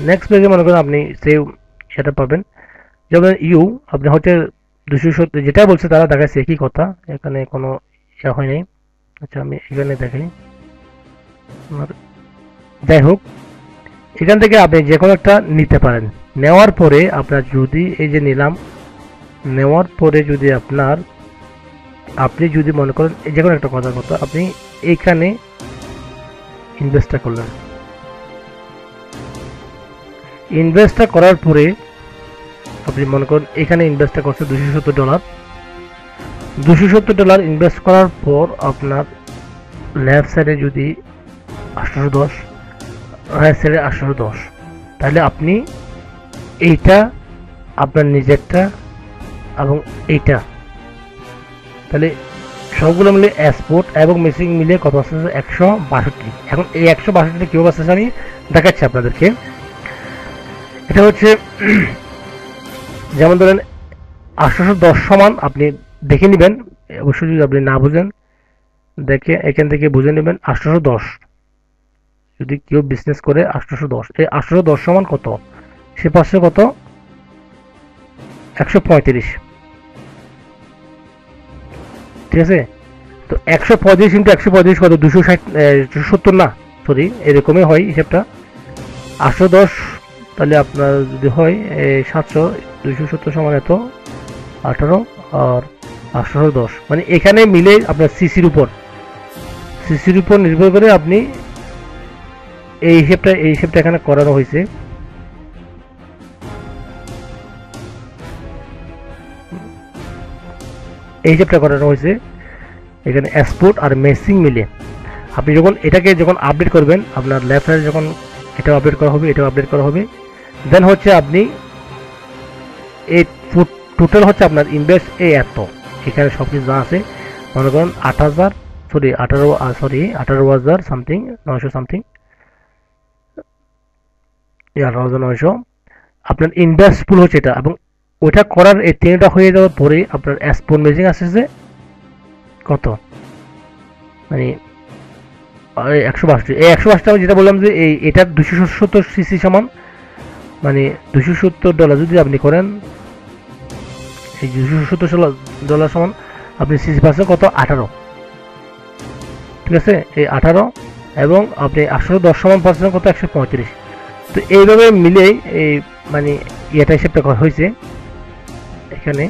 নেক্সট পেজে মনে করেন আপনি সেভ সেটা পাবেন, যেমন ইউ আপনি হচ্ছে 270 যেটা বলছে তারা দেখাচ্ছে একই কথা, এখানে কোনো ইয়ে হয় নাই। আচ্ছা আমি এখানে দেখাই, যাই হোক এখান থেকে আপনি যে কোনো একটা নিতে পারেন। নেওয়ার পরে আপনার যদি এই যে নিলাম, নেওয়ার পরে যদি আপনি যদি মনে করেন যে কোনো একটা কথার মতো আপনি এইখানে ইনভেস্টটা করলেন, ইনভেস্টটা করার পরে আপনি মনে করেন এখানে ইনভেস্টটা করছে $270 ইনভেস্ট করার পর আপনার লেফট সাইডে যদি 810, রাইট সাইডে 810, তাহলে আপনি এইটা আপনার নিজেরটা এবং এইটা, তাহলে সবগুলো মিলে এক্সপোর্ট এবং মেশিন মিলে কত আসছে? 162। এখন এই 162 কীভাবে আসছে আমি দেখাচ্ছি আপনাদেরকে। এটা হচ্ছে যেমন ধরেন 810 সমান আপনি দেখে নেবেন, অবশ্যই যদি আপনি না বুঝেন দেখে এখান থেকে বুঝে নেবেন। 810 যদি কেউ বিজনেস করে 810, এই 810 সমান কত? সে পাশে কত? 135, ঠিক আছে? তো 135 ইন্টু 135 কত? 270 না, সরি এরকমই হয় হিসেবটা। 810 তাহলে আপনার যদি হয় 700, 270 সমান এত 18 আর 810, মানে এখানে মিলে আপনার সিসির উপর নির্ভর করে আপনি এই হিসেবটা এখানে করানো হয়েছে। এই হিসেবটা করানো হয়েছে এখানে এক্সপোর্ট আর মেসিং মিলে। আপনি এটাকে যখন আপডেট করবেন, আপনার লেফট সাইডে যখন এটাও আপডেট করা হবে, এটাও আপডেট করা হবে, দেন হচ্ছে আপনি টোটাল হচ্ছে আপনার ইনভেস্ট এই এত, এখানে সব কিছু যা আছে মনে করেন 8,000 18,000 সামথিং 900 সামথিং 18,900 আপনার ইনভেস্টফুল হচ্ছে এটা। এবং ওইটা করার এই তিনটা হয়ে যাওয়ার পরে আপনার স্পন মেজিং আসছে কত, মানে 162। এই 162 আমি যেটা বললাম যে এটা 270 সিসি সমান, মানে $270 যদি আপনি করেন, এই $270 সমান আপনি সিসি পাচ্ছেন কত 18, ঠিক আছে, এই 18 এবং আপনি 810 সমান পাচ্ছেন কত 135। তো এইভাবে মিলে এই মানে এটা হিসেবটা হয়েছে এখানে।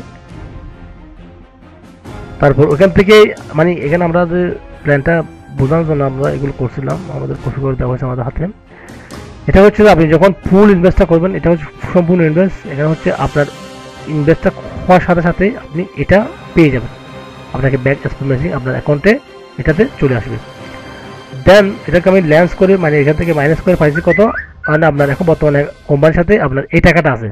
তারপর ওখান থেকে মানে এখানে আমরা যে প্ল্যানটা বোঝানোর জন্য আমরা এগুলো করছিলাম, আমাদের কপি করে দেওয়া হয়েছে আমাদের হাতে। এটা হচ্ছে আপনি যখন ফুল ইনভেস্টটা করবেন, এটা হচ্ছে সম্পূর্ণ ইনভেস্ট, এখানে হচ্ছে আপনার ইনভেস্টটা হওয়ার সাথে সাথে আপনি এটা পেয়ে যাবেন, আপনাকে ব্যাক এক্সপেন্সিং আপনার অ্যাকাউন্টে এটাতে চলে আসবে। দেন এটাকে আমি ল্যান্স করে মানে এখান থেকে মাইনাস করে পাইছি কত, মানে আপনার এখন বর্তমানে কোম্পানির সাথে আপনার এই টাকাটা আছে,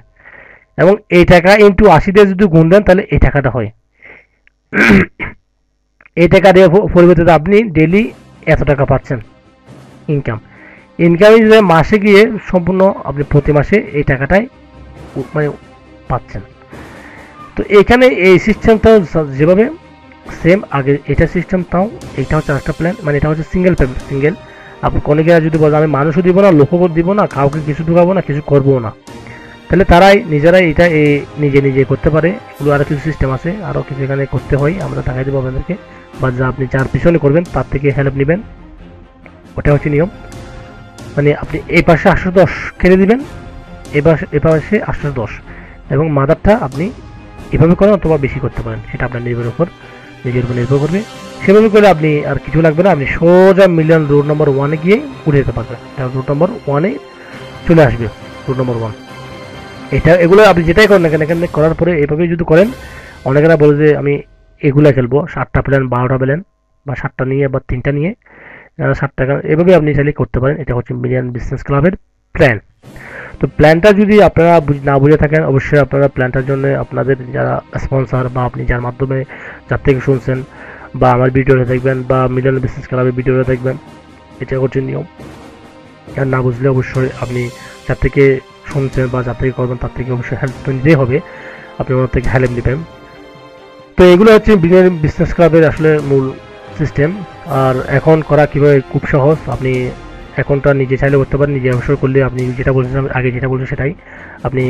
এবং এই টাকা ইন্টু 80 দিয়ে যদি গুণ দেন তাহলে এই টাকাটা হয়। এই টাকা দিয়ে পরিবর্তিত আপনি ডেলি এত টাকা পাচ্ছেন ইনকাম। ইনকামে যদি মাসে গিয়ে সম্পূর্ণ আপনি প্রতি মাসে এই টাকাটাই মানে পাচ্ছেন। তো এখানে এই সিস্টেমটাও যেভাবে সেম আগে এটা সিস্টেম, তাও এটা হচ্ছে একটা প্ল্যান, মানে এটা হচ্ছে সিঙ্গেল পেমেন্ট সিঙ্গেল। আপনি অনেকেরা যদি বলেন আমি মানুষও দিব না, লোকও দিব না, কাউকে কিছু ঢুকাবো না, কিছু করবো না, তাহলে তারাই নিজেরাই এটা নিজে নিজে করতে পারে। এগুলো আরও কিছু সিস্টেম আছে, আরও কিছু এখানে করতে হয়, আমরা দেখাই দেবো আপনাদেরকে, বা যা আপনি যার পিছনে করবেন তার থেকে হেল্প নেবেন, ওটা হচ্ছে নিয়ম। মানে আপনি এই পাশে 810 কেটে দিবেন, এ পাশে 810, এবং মাদারটা আপনি এভাবে করেন অথবা বেশি করতে পারেন, সেটা আপনার নিজের উপর নির্ভর করবে। সেভাবে করে আপনি আর কিছু লাগবে না, আপনি সোজা মিলিয়ন রোড নম্বর 1-এ গিয়ে উঠে যেতে পারবেন। রোড নম্বর 1-এ চলে আসবে, রোড নম্বর 1। এটা এগুলো আপনি যেটাই করেন না কেন, এখানে করার পরে এভাবেই যদি করেন, অনেকেরা বলে যে আমি এগুলো খেলবো 7টা প্ল্যান 12টা প্ল্যান, বা 7টা নিয়ে বা 3টা নিয়ে 7 টাকা, এভাবে আপনি চাইলে করতে পারেন। এটা হচ্ছে মিলিয়ন বিজনেস ক্লাবের প্ল্যান। তো প্ল্যানটা যদি আপনারা না বুঝে থাকেন, অবশ্যই আপনারা প্ল্যানটার জন্য আপনাদের যারা স্পন্সর বা আপনি যার মাধ্যমে যার থেকে শুনছেন, বা আমার ভিডিওটা দেখবেন, বা মিলিয়ন বিজনেস ক্লাবের ভিডিওটা দেখবেন, এটা হচ্ছে নিয়ম। আর না বুঝলে অবশ্যই আপনি যার থেকে শুনছেন বা যার থেকে করবেন তার থেকে অবশ্যই হেল্প তো নিতেই হবে, আপনি ওনার থেকে হেল্প নেবেন। তো এগুলো হচ্ছে মিলিয়ন বিজনেস ক্লাবের আসলে মূল সিস্টেম। আর এখন করা কীভাবে, খুব সহজ। আপনি অ্যাকাউন্টটা নিজে চাইলে করতে পারেন, নিজে অবসর করলে আপনি যেটা বলছেন আগে, যেটা বলছেন সেটাই, আপনি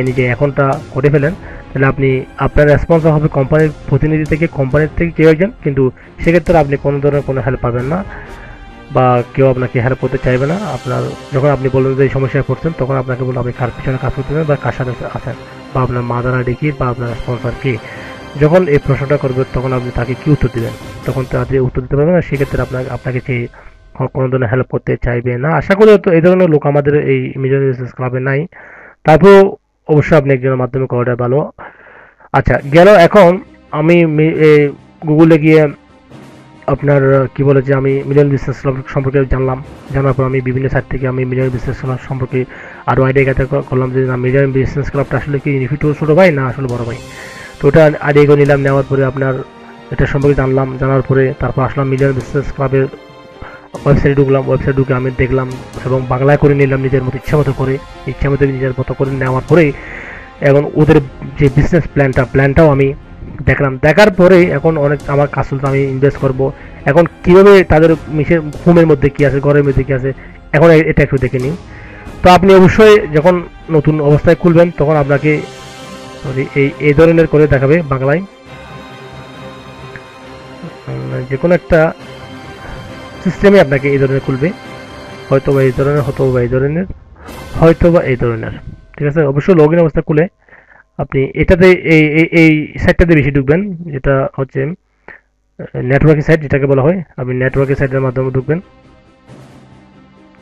নিজে অ্যাকাউন্টটা করে ফেলেন, তাহলে আপনি আপনার রেসপন্সিবল হবে কোম্পানির প্রতিনিধি থেকে, কোম্পানির থেকে কেউ একজন, কিন্তু সেক্ষেত্রে আপনি কোনো ধরনের কোনো হেল্প পাবেন না, বা কেউ আপনাকে হেল্প করতে চাইবে না। আপনার যখন আপনি বলবেন যে এই সমস্যায় পড়ছেন, তখন আপনাকে বলবেন আপনি কার পিছনে কাজ করতেছেন বা কার সাথে আছেন, বা আপনার মাদার আইডি কি, বা আপনার স্পন্সর কি। যখন এই প্রশ্নটা করবে তখন আপনি তাকে কি উত্তর দেবেন, তখন তাদের উত্তর দিতে পারবেন না, সেক্ষেত্রে আপনাকে সেই কোনো ধরনের হেল্প করতে চাইবে না। আশা করি তো এই ধরনের লোক আমাদের এই মিলিয়ন বিজনেস ক্লাবে নাই, তারপরেও অবশ্যই আপনি একজনের মাধ্যমে করাটা ভালো। আচ্ছা গেল, এখন আমি গুগলে গিয়ে আপনার কি বলে যে আমি মিলিয়ন বিজনেস ক্লাব সম্পর্কে জানলাম, জানার পর আমি বিভিন্ন সাইট থেকে আমি মিলিয়ন বিজনেস ক্লাব সম্পর্কে আরও আইডিয়া গ্যাদার করলাম যে না, মিলিয়ন বিজনেস ক্লাবটা আসলে কি ইনফিটু ছোটো ভাই না আসলে বড় ভাই। তো ওটা আইডিয়া নিলাম, নেওয়ার পরে আপনার এটা সম্পর্কে জানলাম, জানার পরে তারপর আসলাম মিলিয়ন বিজনেস ক্লাবের ওয়েবসাইটে ঢুকলাম। ওয়েবসাইট ঢুকে আমি দেখলাম এবং বাংলায় করে নিলাম নিজের মতো, ইচ্ছা মতো নিজের মতো করে নেওয়ার পরে এখন ওদের যে বিজনেস প্ল্যানটাও আমি দেখলাম। দেখার পরে এখন অনেক আমার কাজ চলতে, আমি ইনভেস্ট করব এখন কীভাবে তাদের হোমের মধ্যে কী আছে, ঘরের মধ্যে কী আছে, এখন এটা একটু দেখে নিই। তো আপনি অবশ্যই যখন নতুন অবস্থায় খুলবেন তখন আপনাকে এই ধরনের করে দেখাবে বাংলায়, যে কোনো একটা সিস্টেমে আপনাকে এই ধরনের খুলবে, হয়তো বা এই ধরনের, হয়তো বা এই ধরনের, ঠিক আছে। অবশ্যই লগ ইন অবস্থা খুলে আপনি এটাতে এই সাইটটাতে বেশি ঢুকবেন, যেটা হচ্ছে নেটওয়ার্কিং সাইট যেটাকে বলা হয়। আপনি নেটওয়ার্কিং সাইটের মাধ্যমে ঢুকবেন,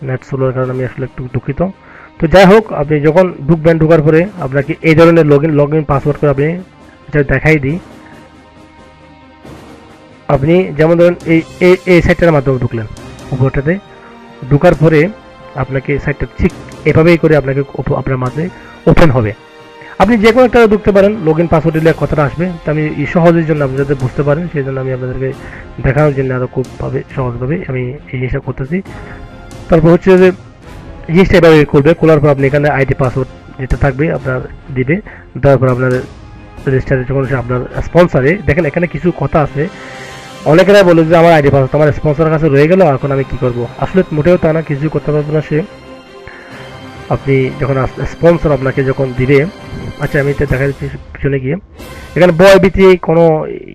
নেট স্লোর কারণে আমি আসলে একটু দুঃখিত। তো যাই হোক, আপনি যখন ঢুকবেন, ঢুকার পরে আপনাকে এই ধরনের লগ ইন পাসওয়ার্ড করে আপনি এটা দেখাই দিই। আপনি যেমন ধরেন এই সাইটটার মাধ্যমে ঢুকলেন, উপরটাতে ঢুকার পরে আপনাকে সাইটটা ঠিক এভাবেই করে আপনাকে আপনার মাঝে ওপেন হবে। আপনি যে কোনো একটা ঢুকতে পারেন, লগ ইন পাসওয়ার্ড দিলে কথাটা আসবে। তো আমি এই সহজের জন্য আপনি যাতে বুঝতে পারেন সেই জন্য আমি আপনাদেরকে দেখানোর জন্য আরও খুবভাবে সহজভাবে আমি এই জিনিসটা করতেছি। তারপর হচ্ছে যে জিনিসটা এভাবে করবে, খোলার পর আপনি এখানে আইডি পাসওয়ার্ড যেটা থাকবে আপনার দিবে, দেওয়ার পর আপনার রেজিস্টারে যখন সে আপনার স্পন্সারে দেখেন এখানে কিছু কথা আছে। অনেকেরা বলে যে আমার আইডি পাসওয়ার্ড আমার স্পন্সরের কাছে রয়ে গেল, এখন আমি কি করব? আসলে মোটেও তা না, কিছু করতে পারবে না সে। আপনি যখন স্পন্সর আপনাকে যখন দিবে, আচ্ছা আমি এটা দেখা যাচ্ছি পিছনে গিয়ে, এখানে বয় ভীতি কোনো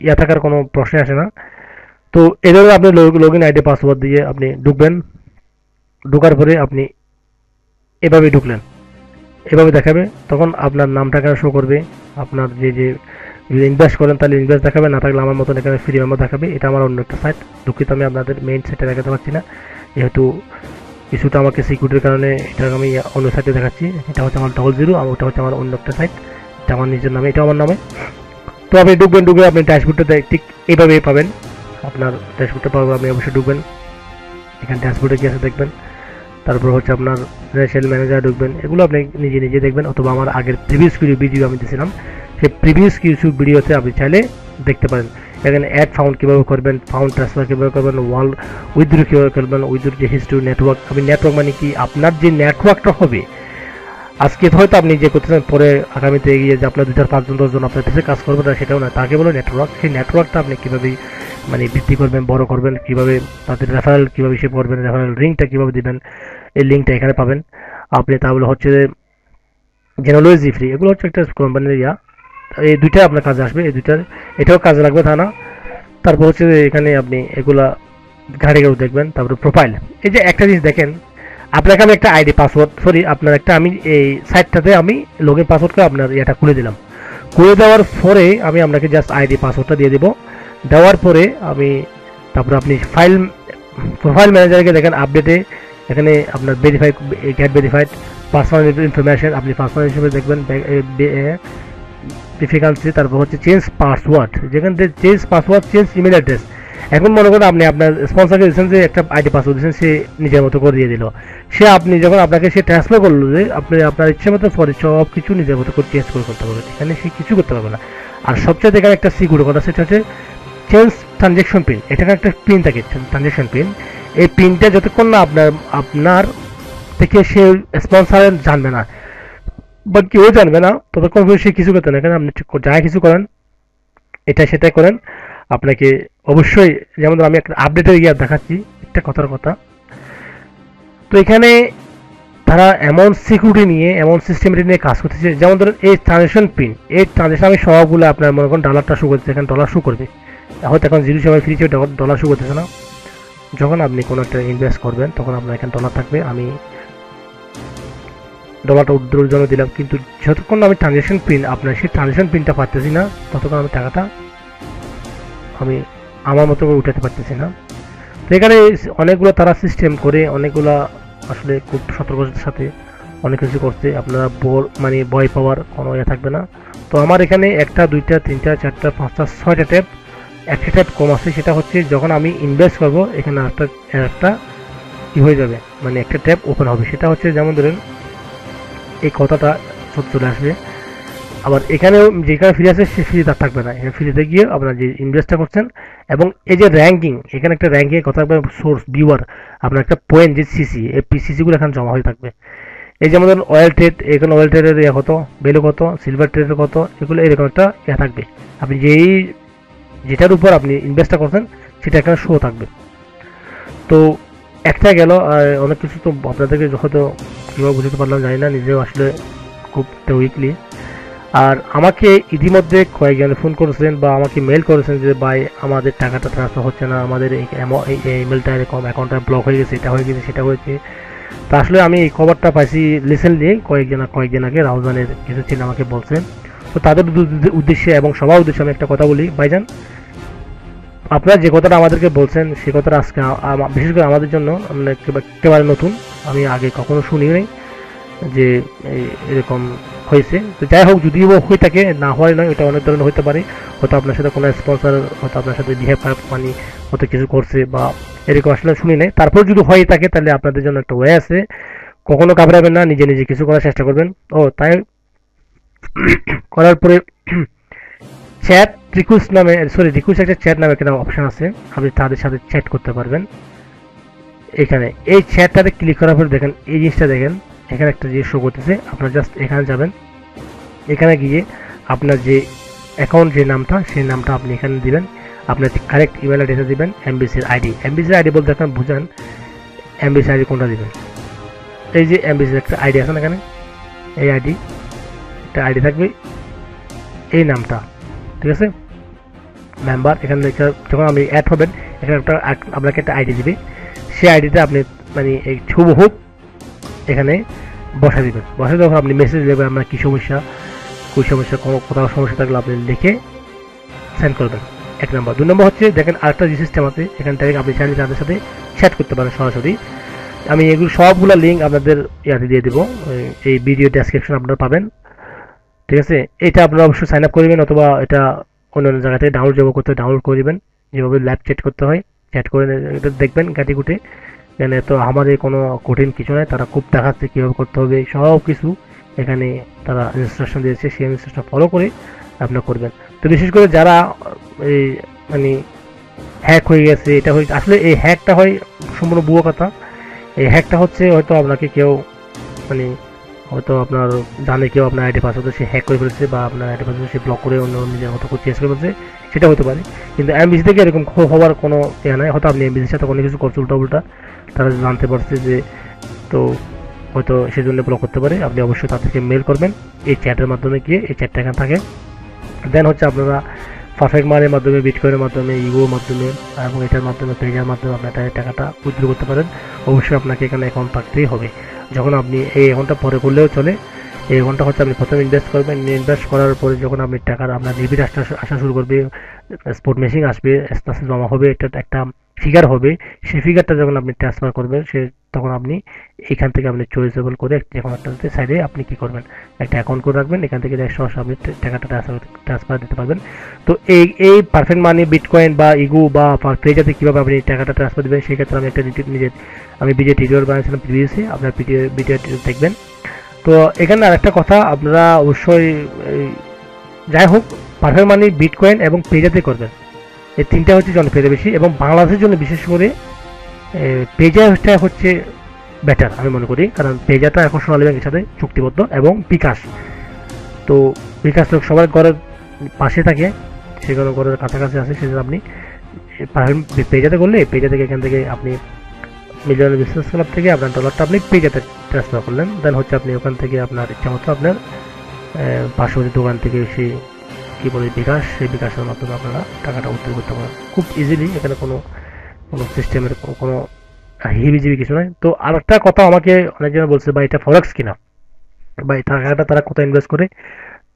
ইয়া থাকার কোনো প্রশ্ন আসে না। তো এভাবে আপনি লগ ইন আইডি পাসওয়ার্ড দিয়ে আপনি ঢুকবেন, ঢোকার পরে আপনি এভাবে ঢুকলেন, এভাবে দেখাবে, তখন আপনার নামটা এখানে শো করবে, আপনার যে যে যদি ইনভেস্ট করেন তাহলে ইনভেস্ট দেখাবে, না থাকলে আমার মতন এখানে ফ্রি মেম্বার দেখাবে। এটা আমার অন্য একটা সাইট, দুঃখিত আমি আপনাদের মেইন সাইটে দেখাতে পারছি না, যেহেতু কিছুটা আমাকে সিকিউরিটির কারণে এটা আমি অন্য সাইটে দেখাচ্ছি। এটা হচ্ছে আমার 00, আর ওটা হচ্ছে আমার অন্য একটা সাইট, এটা আমার নিজের নামে, এটা আমার নামে। তো আপনি ঢুকবেন, ঢুকে আপনি ড্যাশবোর্ডটা ঠিক এইভাবেই পাবেন, আপনার ড্যাশবোর্ডটা পাবেন, আপনি অবশ্যই ঢুকবেন, এখানে ড্যাশবোর্ডে গিয়ে আছে দেখবেন। তারপর হচ্ছে আপনার রেশিয়াল ম্যানেজার ঢুকবেন, এগুলো আপনি নিজে নিজে দেখবেন, অথবা আমার আগের প্রিভিয়াস ভিডিও আমি দিয়েছিলাম, সেই প্রিভিয়াস কিছু ভিডিওতে আপনি চাইলে দেখতে পারেন। এখানে অ্যাড ফাউন্ড কীভাবে করবেন, ফাউন্ড ট্রান্সফার কীভাবে করবেন, ওয়াল উইথড্র কীভাবে করবেন, উইথড্র যে হিস্ট্রি নেটওয়ার্ক, আপনি নেটওয়ার্ক মানে কি আপনার যে নেটওয়ার্কটা হবে আজকে হয়তো আপনি যে করতেছেন, পরে আগামীতে এগিয়ে যে আপনার 2-4 জন 10 জন আপনার পিছিয়ে কাজ করবে না, সেটাও না, তাকে বলে নেটওয়ার্ক। সেই নেটওয়ার্কটা আপনি কীভাবে মানে বৃদ্ধি করবেন, বড় করবেন, কীভাবে তাদের রেফারেল কীভাবে হিসেব করবেন, রেফারেল লিঙ্কটা কীভাবে দিবেন, এই লিঙ্কটা এখানে পাবেন আপনি। তাহলে হচ্ছে জেনারেলি ফ্রি, এগুলো হচ্ছে একটা কোম্পানির ইয়া, এই দুইটা আপনার কাজে আসবে, এই দুইটার এটাও কাজে লাগবে তা না। তারপর হচ্ছে এখানে আপনি এগুলা ঘাটে দেখবেন। তারপরে প্রোফাইল, এই যে একটা জিনিস দেখেন, আপনাকে আমি একটা আইডি পাসওয়ার্ড সরি আপনার একটা আমি এই সাইটটাতে আমি লগ ইন পাসওয়ার্ড করে আপনার এটা খুলে দিলাম। খুলে দেওয়ার পরে আমি আপনাকে জাস্ট আইডি পাসওয়ার্ডটা দিয়ে দেবো। দেওয়ার পরে আমি তারপরে আপনি প্রোফাইল ম্যানেজারকে দেখেন আপডেটে এখানে আপনার verify, get verified personal information, আপনি পার্সোনাল হিসেবে দেখবেন ডিফিকাল্সি। তারপর হচ্ছে চেঞ্জ পাসওয়ার্ড, যেখান থেকে change password, change email address. এখন মনে করেন আপনি আপনার স্পন্সরকে দিয়েছেন যে একটা আইডি পাসওয়ার্ড দিয়েছেন, সে নিজের মতো করে দিয়ে দিল, সে আপনি যখন আপনাকে সে ট্রান্সফার করলো যে আপনি আপনার ইচ্ছে মতো পরে সব কিছু নিজের মতো করে চেঞ্জ করে করতে পারবেন, এখানে সে কিছু করতে পারবে না। আর সবচেয়ে এখানে একটা সিকিউর কথা, সেটা হচ্ছে চেঞ্জ ট্রানজ্যাকশন পিন, এখানে একটা পিন থাকে ট্রানজ্যাকশন পিন। এই পিনটা যতক্ষণ না আপনার থেকে সে স্পন্সর জানবে না বা কেউ জানবে না, ততক্ষণ সে কিছু করতে না। এখানে আপনি যা কিছু করেন এটা সেটাই করেন, আপনাকে অবশ্যই, যেমন আমি একটা আপডেটের গিয়ে দেখাচ্ছি একটা কথার কথা। তো এখানে তারা এমন সিকিউরিটি নিয়ে, এমন সিস্টেমটি নিয়ে কাজ করতেছে, যেমন ধরুন এই ট্রানজ্যাকশন পিন, এই ট্রানজ্যাকশন আমি সবগুলো আপনার মনে করেন ডলারটা শো করতেছে, এখানে ডলার শো করবে, হয়তো এখন 0 সময় ফ্রি ছিল, ডলার শো করতেছে না। যখন আপনি কোনো একটা ইনভেস্ট করবেন তখন আপনার এখানে ডলার থাকবে, আমি ডলারটা উইথড্রর জন্য দিলাম, কিন্তু যতক্ষণ আমি ট্রানজ্যাকশন পিন আপনার সেই ট্রানজ্যাকশন পিনটা পারতেছি না, ততক্ষণ আমি টাকাটা আমি আমার মতো করে উঠাতে পারতেছি না। তো এখানে অনেকগুলো তারা সিস্টেম করে, অনেকগুলো আসলে খুব সতর্কতার সাথে অনেক কিছু করছে, আপনারা মানে ভয় পাওয়ার কোনো ইয়ে থাকবে না। তো আমার এখানে 1টা 2টা 3টা 4টা 5টা 6টা ট্যাব, একটা ট্যাব কম আছে, সেটা হচ্ছে যখন আমি ইনভেস্ট করবো এখানে একটা কি হয়ে যাবে, মানে একটা ট্যাব ওপেন হবে, সেটা হচ্ছে যেমন ধরেন এই কথাটা চলে আসবে। আবার এখানেও যেখানে ফ্রি আছে সে ফ্রি তার থাকবে না, এখানে ফ্রিতে গিয়ে আপনারা যে ইনভেস্টটা করছেন, এবং এই যে র্যাঙ্কিং, এখানে একটা র্যাঙ্কিং কথা থাকবে, সোর্স ভিউয়ার, আপনার একটা পয়েন্ট যে সিসি, এই সিসিগুলো এখানে জমা হয়ে থাকবে। এই যেমন ধরুন অয়েল ট্রেড, এখানে অয়েল ট্রেডের ইয়ে কত, ভ্যালু কত, সিলভার ট্রেডের কত, এগুলো এরকম একটা ইয়ে থাকবে, আপনি যেটার উপর আপনি ইনভেস্টটা করছেন সেটা এখানে শো থাকবে। তো একটা গেল, আর অনেক কিছু তো আপনাদেরকে হয়তো কীভাবে বুঝতে পারলাম জানি না, নিজেও আসলে খুব উইকলি। আর আমাকে ইতিমধ্যে কয়েকজন ফোন করেছেন বা আমাকে মেল করেছেন যে ভাই আমাদের টাকাটা ট্রান্সফার হচ্ছে না, আমাদের এই ইমেলটা এরকম অ্যাকাউন্টটা ব্লক হয়ে গেছে, এটা হয়ে গেছে, সেটা হয়েছে। তা আসলে আমি এই খবরটা পাইছি রিসেন্টলি, কয়েকজন আগে রাউজানের কিছু ছিল আমাকে বলছেন। তো তাদের উদ্দেশ্যে এবং সবার উদ্দেশ্যে আমি একটা কথা বলি, ভাইজান আপনারা যে কথাটা আমাদেরকে বলছেন সেই কথাটা আজকে বিশেষ করে আমাদের জন্য একেবারে নতুন, আমি আগে কখনো শুনি নাই যে এরকম হয়েছে। তো যাই হোক, যদিও হয়ে থাকে, না হয় নয়, এটা অনেক ধরনের হতে পারে, হয়তো আপনার সাথে কোনো স্পন্সর হয়তো আপনার সাথে বিহেভ খারাপ মানে হয়তো কিছু করছে বা এরকম, আসলে শুনি নাই। তারপর যদি হয়ে থাকে তাহলে আপনাদের জন্য একটা ওয়ে আছে, কখনো ঘাবড়াবেন না, নিজে নিজে কিছু করার চেষ্টা করবেন। ও তাই করার পরে চ্যাট রিকোয়েস্ট নামে, সরি রিকোয়েস্ট একটা চ্যাট নামে একটা অপশন আছে, আপনি তাদের সাথে চ্যাট করতে পারবেন। এখানে এই চ্যাটটাতে ক্লিক করার পরে দেখেন এই জিনিসটা দেখেন, এখানে একটা জিনিস শো করতেছে। আপনার জাস্ট এখানে যাবেন, এখানে গিয়ে আপনার যে অ্যাকাউন্ট যে নামটা, সেই নামটা আপনি এখানে দিবেন। আপনার কারেক্ট ইমেল অ্যাড্রেসে দিবেন, এমবিসির আইডি। এমবিসির আইডি বলতে এখন বুঝান এমবিসির আইডি কোনটা দিবেন। এই যে এমবিসির একটা আইডি আছে না এখানে, এই আইডি একটা আইডি থাকবে, এই নামটা, ঠিক আছে মেম্বার। এখানে যখন আপনি অ্যাড হবেন, এখানে একটা আপনাকে একটা আইডি দিবে, সেই আইডিটা আপনি মানে এই হুবহু এখানে বসা দিবেন। বসা দেওয়ার পর আপনি মেসেজ দেবেন আপনার কী সমস্যা, কোই সমস্যা, কোনো কোথাও সমস্যা থাকলে আপনি লিখে সেন্ড করবেন, এক নম্বর। 2 নম্বর হচ্ছে দেখেন আরেকটা যে সিস্টেম আছে, এখান থেকে আপনি চাইলে তাদের সাথে চ্যাট করতে পারেন সরাসরি। আমি এগুলো সবগুলো লিঙ্ক আপনাদের ইয়াতে দিয়ে দেবো, এই ভিডিও ডেসক্রিপশন আপনারা পাবেন, ঠিক আছে। এটা আপনারা অবশ্যই সাইন আপ করবেন, অথবা এটা অন্যান্য জায়গা থেকে ডাউনলোড যাবো করতে ডাউনলোড করে দেবেন, যেভাবে ল্যাব চ্যাট করতে হয় চ্যাট করে এটা দেখবেন গাটি কুটে। এখানে তো আমাদের কোনো কঠিন কিছু নয়, তারা খুব দেখাচ্ছে কীভাবে করতে হবে সব কিছু, এখানে তারা ইনস্ট্রাকশন দিয়েছে, সেই ইনস্ট্রাকশন ফলো করে আপনারা করবেন। তো বিশেষ করে যারা এই মানে হ্যাক হয়ে গেছে, এটা হয়ে আসলে এই হ্যাকটা হয় সম্পূর্ণ ভুয়ো কথা। এই হ্যাকটা হচ্ছে হয়তো আপনাকে কেউ মানে হয়তো আপনার জানে কেউ আপনার আইডি পাসওয়ার্ড সে হ্যাক করে ফেলেছে, বা আপনার আইডি পাসওয়ার্ড সে ব্লক করে অন্য নিজের মতো করে চেঞ্জ করে ফেলেছে, সেটা হতে পারে। কিন্তু এমবিসি থেকে এরকম হওয়ার কোনো ইয়ে নাই, হয়তো আপনি এমবিসির সাথে কোনো কিছু করছে উল্টা, তারা জানতে পারছে যে, তো হয়তো সেজন্য ব্লক করতে পারে। আপনি অবশ্যই তাদেরকে মেল করবেন এই চ্যাটের মাধ্যমে গিয়ে, এই চ্যাটটা এখানে থাকে। দেন হচ্ছে আপনারা পারফেক্ট মানির মাধ্যমে, বিটকয়েনের মাধ্যমে, ইগোর মাধ্যমে এবং এটার মাধ্যমে, পেজের মাধ্যমে আপনার টাকাটা উইথড্র করতে পারেন। অবশ্যই আপনাকে এখানে অ্যাকাউন্ট থাকতেই হবে। যখন আপনি এই অ্যাকাউন্টটা পরে করলেও চলে, এই অ্যাকাউন্টটা হচ্ছে আপনি প্রথমে ইনভেস্ট করবেন, ইনভেস্ট করার পরে যখন আপনি টাকার আপনার লিমিট আসা শুরু করবে, স্পট মেশিন আসবে, আস্তে আস্তে জমা হবে, এটা একটা ফিগার হবে, সেই ফিগারটা যখন আপনি ট্রান্সফার করবেন, তখন আপনি এখান থেকে আপনি চয়েসেবল করে যে কোনো একটা সাইডে আপনি কী করবেন, একটা অ্যাকাউন্ট করে রাখবেন, এখান থেকে সরাসরি আপনি টাকাটা ট্রান্সফার দিতে পারবেন। তো এই পারফেক্ট মানি, বিটকয়েন বা ইগু বা পেজাতে কীভাবে আপনি টাকাটা ট্রান্সফার দেবেন, সেই ক্ষেত্রে আমি একটা আমি ভিডিও টিউটোরিয়াল বানিয়েছিলাম প্রিভিয়াসলি, আপনার ভিডিও দেখবেন। তো এখানে আরেকটা কথা আপনারা অবশ্যই যাই হোক পারফেক্ট মানি, বিটকয়েন এবং পেজাতে করবেন, এই তিনটা হচ্ছে জনপ্রিয়তা বেশি, এবং বাংলাদেশের জন্য বিশেষ করে পেজাটা হচ্ছে বেটার আমি মনে করি, কারণ পেজাটা এখন সোনালী ব্যাংকের সাথে চুক্তিবদ্ধ, এবং বিকাশ, তো বিকাশ লোক সবার ঘরের পাশে থাকে, সেগুলো ঘরের কাছাকাছি আছে, সেজন্য আপনি পেজাতে করলে পেজা থেকে এখান থেকে আপনি মিলিয়ন বিজনেস ক্লাব থেকে আপনার ডলারটা আপনি পেজাতে ট্রান্সফার করলেন। দেন হচ্ছে আপনি ওখান থেকে আপনার ইচ্ছা মতো আপনার পার্শ্ববর্তী দোকান থেকে এসে কী বলে বিকাশ, সেই বিকাশের মাধ্যমে আপনারা টাকাটা উদ্ধার করতে পারেন খুব ইজিলি। এখানে কোনো সিস্টেমের কোনো হিবিজিবি কিছু নয়। তো আরেকটা কথা আমাকে অনেকজন বলছে, বা এটা ফরেক্স কিনা, বা এই টাকাটা তারা কোথায় ইনভেস্ট করে,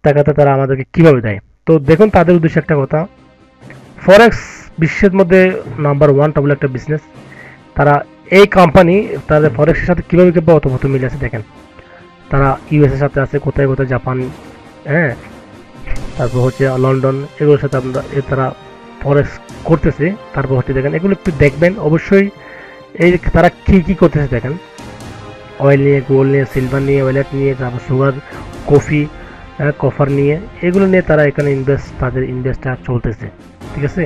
টাকাটা তারা আমাদেরকে কীভাবে দেয়। তো দেখুন তাদের উদ্দেশ্যে একটা কথা, ফরেক্স বিশ্বের মধ্যে নাম্বার 1 টপ একটা বিজনেস। তারা এই কোম্পানি তাদের ফরেক্সের সাথে কীভাবে অতপ্রত মিলে আছে দেখেন, তারা ইউএসের সাথে আছে, কোথায় কোথায় জাপান, হ্যাঁ, তারপর হচ্ছে লন্ডন, এগুলোর সাথে আমরা তারা ফরেক্স করতেছে। তারপর হচ্ছে দেখেন এগুলো একটু দেখবেন অবশ্যই, এই তারা কী কী করতেছে দেখেন, অয়েল নিয়ে, গোল্ড নিয়ে, সিলভার নিয়ে, ওয়েলেট নিয়ে, তারপর সুগার, কফি, কফার নিয়ে, এগুলো নিয়ে তারা এখানে তাদের ইনভেস্টটা চলতেছে, ঠিক আছে।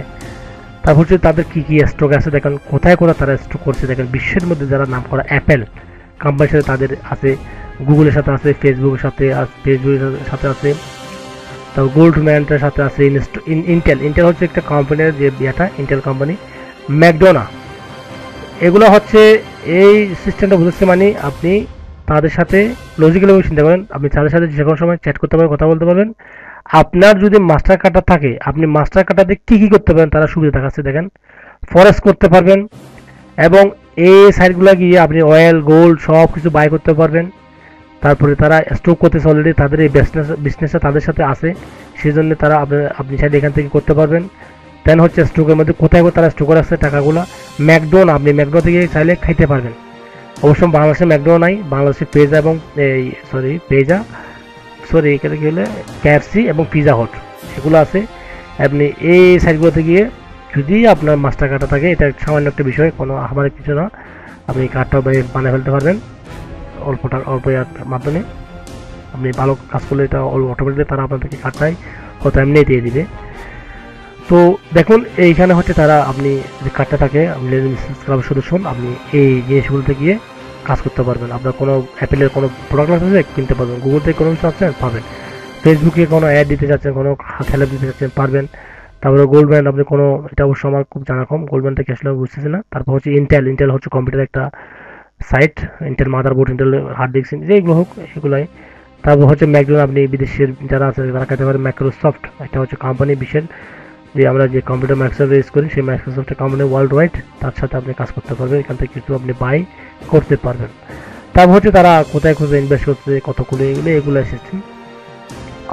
তারপর হচ্ছে তাদের কী কী স্টক আছে দেখেন, কোথায় কোথায় তারা স্টক করছে দেখেন। বিশ্বের মধ্যে যারা নাম করা অ্যাপেল কোম্পানির সাথে তাদের আছে, গুগলের সাথে আছে, ফেসবুকের সাথে আছে, তারপর গোল্ডম্যানের সাথে আছে, ইন্টেল হচ্ছে একটা কোম্পানির যে ইয়েটা, ইন্টেল কোম্পানি, ম্যাকডোনা, এগুলো হচ্ছে এই সিস্টেমটা বুঝতে মানে আপনি তাদের সাথে লজিক্যালি চিন্তা করেন, আপনি তাদের সাথে যে কোনো সময় চ্যাট করতে পারবেন, কথা বলতে পারবেন। আপনার যদি মাস্টার কার্ডটা থাকে, আপনি মাস্টার কার্ডটাতে কী কী করতে পারেন তারা সুবিধা দেখাচ্ছে দেখেন, ফরেক্স করতে পারবেন, এবং এই সাইটগুলো গিয়ে আপনি অয়েল, গোল্ড সব কিছু বাই করতে পারবেন। তারপরে তারা স্টক করতেছে অলরেডি, তাদের এই বিজনেসটা তাদের সাথে আছে, সেই জন্য তারা আপনি চাইলে এখান থেকে করতে পারবেন। দেন হচ্ছে স্টকের মধ্যে কোথায় তারা স্টক করে আসছে টাকাগুলো, ম্যাকডোনা, আপনি ম্যাকডোনা থেকে চাইলে খাইতে পারবেন। অবশ্য বাংলাদেশে ম্যাকডোনা নাই, বাংলাদেশে পেজা এবং এখানে কি হলে ক্যাফসি এবং পিজা হট সেগুলো আছে। আপনি এই সাইটগুলোতে গিয়ে যদি আপনার মাস্টার কার্ডটা থাকে, এটা সামান্য একটা বিষয়, কোনো আমার কিছু না, আপনি কার্ডটা বানিয়ে ফেলতে পারবেন অল্প মাধ্যমে, আপনি ভালো কাজ করলে এটা অটোমেটিকলি তারা আপনাদেরকে কার্ডটাই হয়তো এমনি দিয়ে দিবে। তো দেখুন এইখানে হচ্ছে তারা আপনি যে কার্ডটা থাকে মিলেনিয়াম বিজনেস ক্লাবের সদস্য হন, আপনি এই জিনিসগুলোতে গিয়ে কাজ করতে পারবেন। আপনার কোনো অ্যাপেলের কোনো প্রোডাক্ট লাগছে কিনতে পারবেন, গুগল থেকে কোনো কিছু আছে পাবেন, ফেসবুকে কোনো অ্যাড দিতে চাচ্ছেন, কোনো খেলা দিতে চাচ্ছেন পারবেন। তারপরে গোল্ড ব্যান্ড আপনি কোনো, এটা অবশ্য আমার খুব জানা কম, গোল্ড ব্যান্ডটা কি আসলে বুঝতেছি না। তারপর হচ্ছে ইন্টেল হচ্ছে কম্পিউটার একটা site, Intel motherboard, Intel hard disk, যেগুলো হোক এগুলাই। তারপর হচ্ছে ম্যাকডোন, আপনি বিদেশের যারা আছে তারা খেতে পারেন। মাইক্রোসফট একটা হচ্ছে কোম্পানি বিশেষ, যে আমরা যে কম্পিউটার মাইক্রোসফট ইউজ করি সেই মাইক্রোসফটের কোম্পানি ওয়ার্ল্ড ওয়াইড, তার সাথে আপনি কাজ করতে পারবেন, এখান থেকে কিছু আপনি বাই করতে পারবেন। তারপর হচ্ছে তারা কোথায় কোথায় ইনভেস্ট করছে, কতগুলো, এগুলো এসেছে।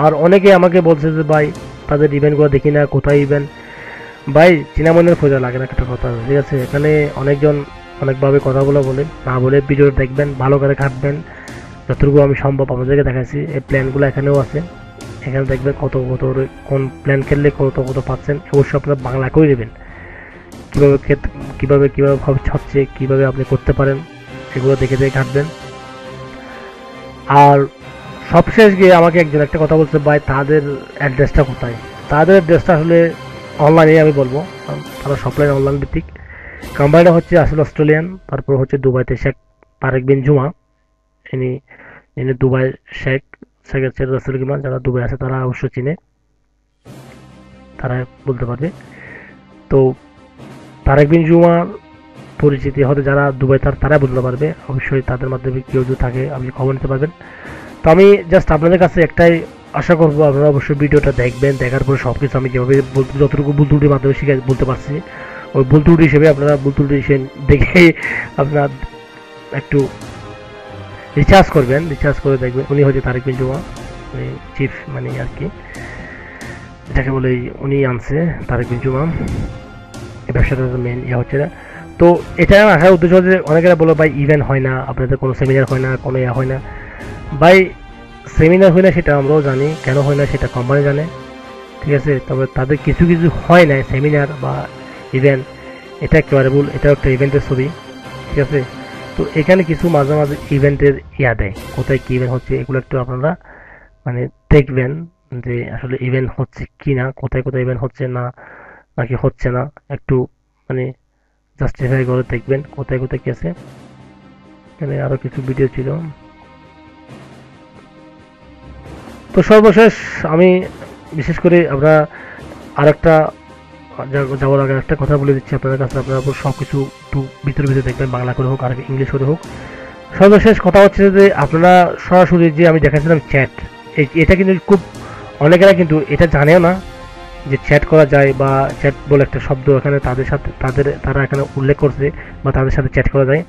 আর অনেকে আমাকে বলছে যে ভাই তাদের ইভেন্টগুলো দেখি না, কোথায় ইভেন্ট, ভাই চিনামনের খোঁজা লাগে না, একটা কথা ঠিক আছে। এখানে অনেকজন অনেকভাবে কথাগুলো বলে, না বলে ভিডিও দেখবেন, ভালো করে খাটবেন, যতটুকু আমি সম্ভব আপনাদেরকে দেখাচ্ছি। এই প্ল্যানগুলো এখানেও আছে, এখানে দেখবেন কত কত কোন প্ল্যান খেললে কত কত পাচ্ছেন, অবশ্যই আপনারা বাংলা করে দেবেন, কীভাবে কীভাবে কীভাবে হচ্ছে, কীভাবে আপনি করতে পারেন, এগুলো দেখে দেখে ঘাটবেন। আর সবশেষ গিয়ে আমাকে একজন একটা কথা বলছে, ভাই তাদের অ্যাড্রেসটা কোথায়। তাদের অ্যাড্রেসটা আসলে অনলাইনে আমি বলবো, তারা সবলাই অনলাইন ভিত্তিক। কোম্পানিটা হচ্ছে আসলে অস্ট্রেলিয়ান। তারপর হচ্ছে দুবাইতে শেখ তারেক বিন জুমা, ইনি ইনি দুবাই শেখ শেখ রাসেল কিমান, যারা দুবাই আছে তারা অবশ্য চিনে, তারা বলতে পারবে। তো তারেক বিন জুমার পরিচিতি হয়তো যারা দুবাই তারা বলতে পারবে, অবশ্যই তাদের মাধ্যমে কেউ যদি থাকে আপনি খবর নিতে পারবেন। তো আমি জাস্ট আপনাদের কাছে একটাই আশা করবো, আপনারা অবশ্যই ভিডিওটা দেখবেন, দেখার পরে সব কিছু আমি যেভাবে যতটুকু ভুল ত্রুটির মাধ্যমে শিখে বলতে পারছি, ওই ভুল ত্রুটি হিসেবে আপনারা ভুল ত্রুটি দেখে আপনার একটু রিচার্জ করবেন, রিচার্জ করে দেখবেন। উনি হচ্ছে তারেক বিন জুমা, উনি চিফ মানে আর কি, যাকে বলে উনি আনছে তারেক বিন জুমা এই ব্যবসাটা মেন ইয়ে হচ্ছে। তো এটা আসার উদ্দেশ্য হচ্ছে অনেকেরা বলো ভাই ইভেন্ট হয় না আপনাদের, কোনো সেমিনার হয় না, কোনো ইয়ে হয় না। ভাই সেমিনার হয় না সেটা আমরাও জানি, কেন হয় না সেটা কোম্পানি জানে, ঠিক আছে। তবে তাদের কিছু কিছু হয় না সেমিনার বা ইভেন্ট, এটা একেবারে ভুল, এটা একটা ইভেন্টের ছবি, ঠিক আছে। তো এখানে কিছু মাঝে মাঝে ইভেন্টের ইয়া দেয়, কোথায় কী ইভেন্ট হচ্ছে এগুলো একটু আপনারা মানে দেখবেন যে আসলে ইভেন্ট হচ্ছে কি না, কোথায় কোথায় ইভেন্ট হচ্ছে না নাকি হচ্ছে না, একটু মানে জাস্টিফাই করে দেখবেন কোথায় কোথায় কি আছে। এখানে আরও কিছু ভিডিও ছিল। তো সর্বশেষ আমি বিশেষ করে আমরা আরেকটা যাওয়ার আগে একটা কথা বলে দিচ্ছি আপনাদের কাছে, আপনারা সব কিছু একটু ভিতরে ভিতরে দেখবেন, বাংলা করে হোক আর ইংলিশ করে হোক। সর্বশেষ কথা হচ্ছে যে আপনারা সরাসরি যে আমি দেখাচ্ছিলাম চ্যাট, এটা কিন্তু খুব অনেকেরা কিন্তু এটা জানেও না যে চ্যাট করা যায়, বা চ্যাট বলে একটা শব্দ এখানে তাদের সাথে তারা এখানে উল্লেখ করছে, বা তাদের সাথে চ্যাট করা যায়।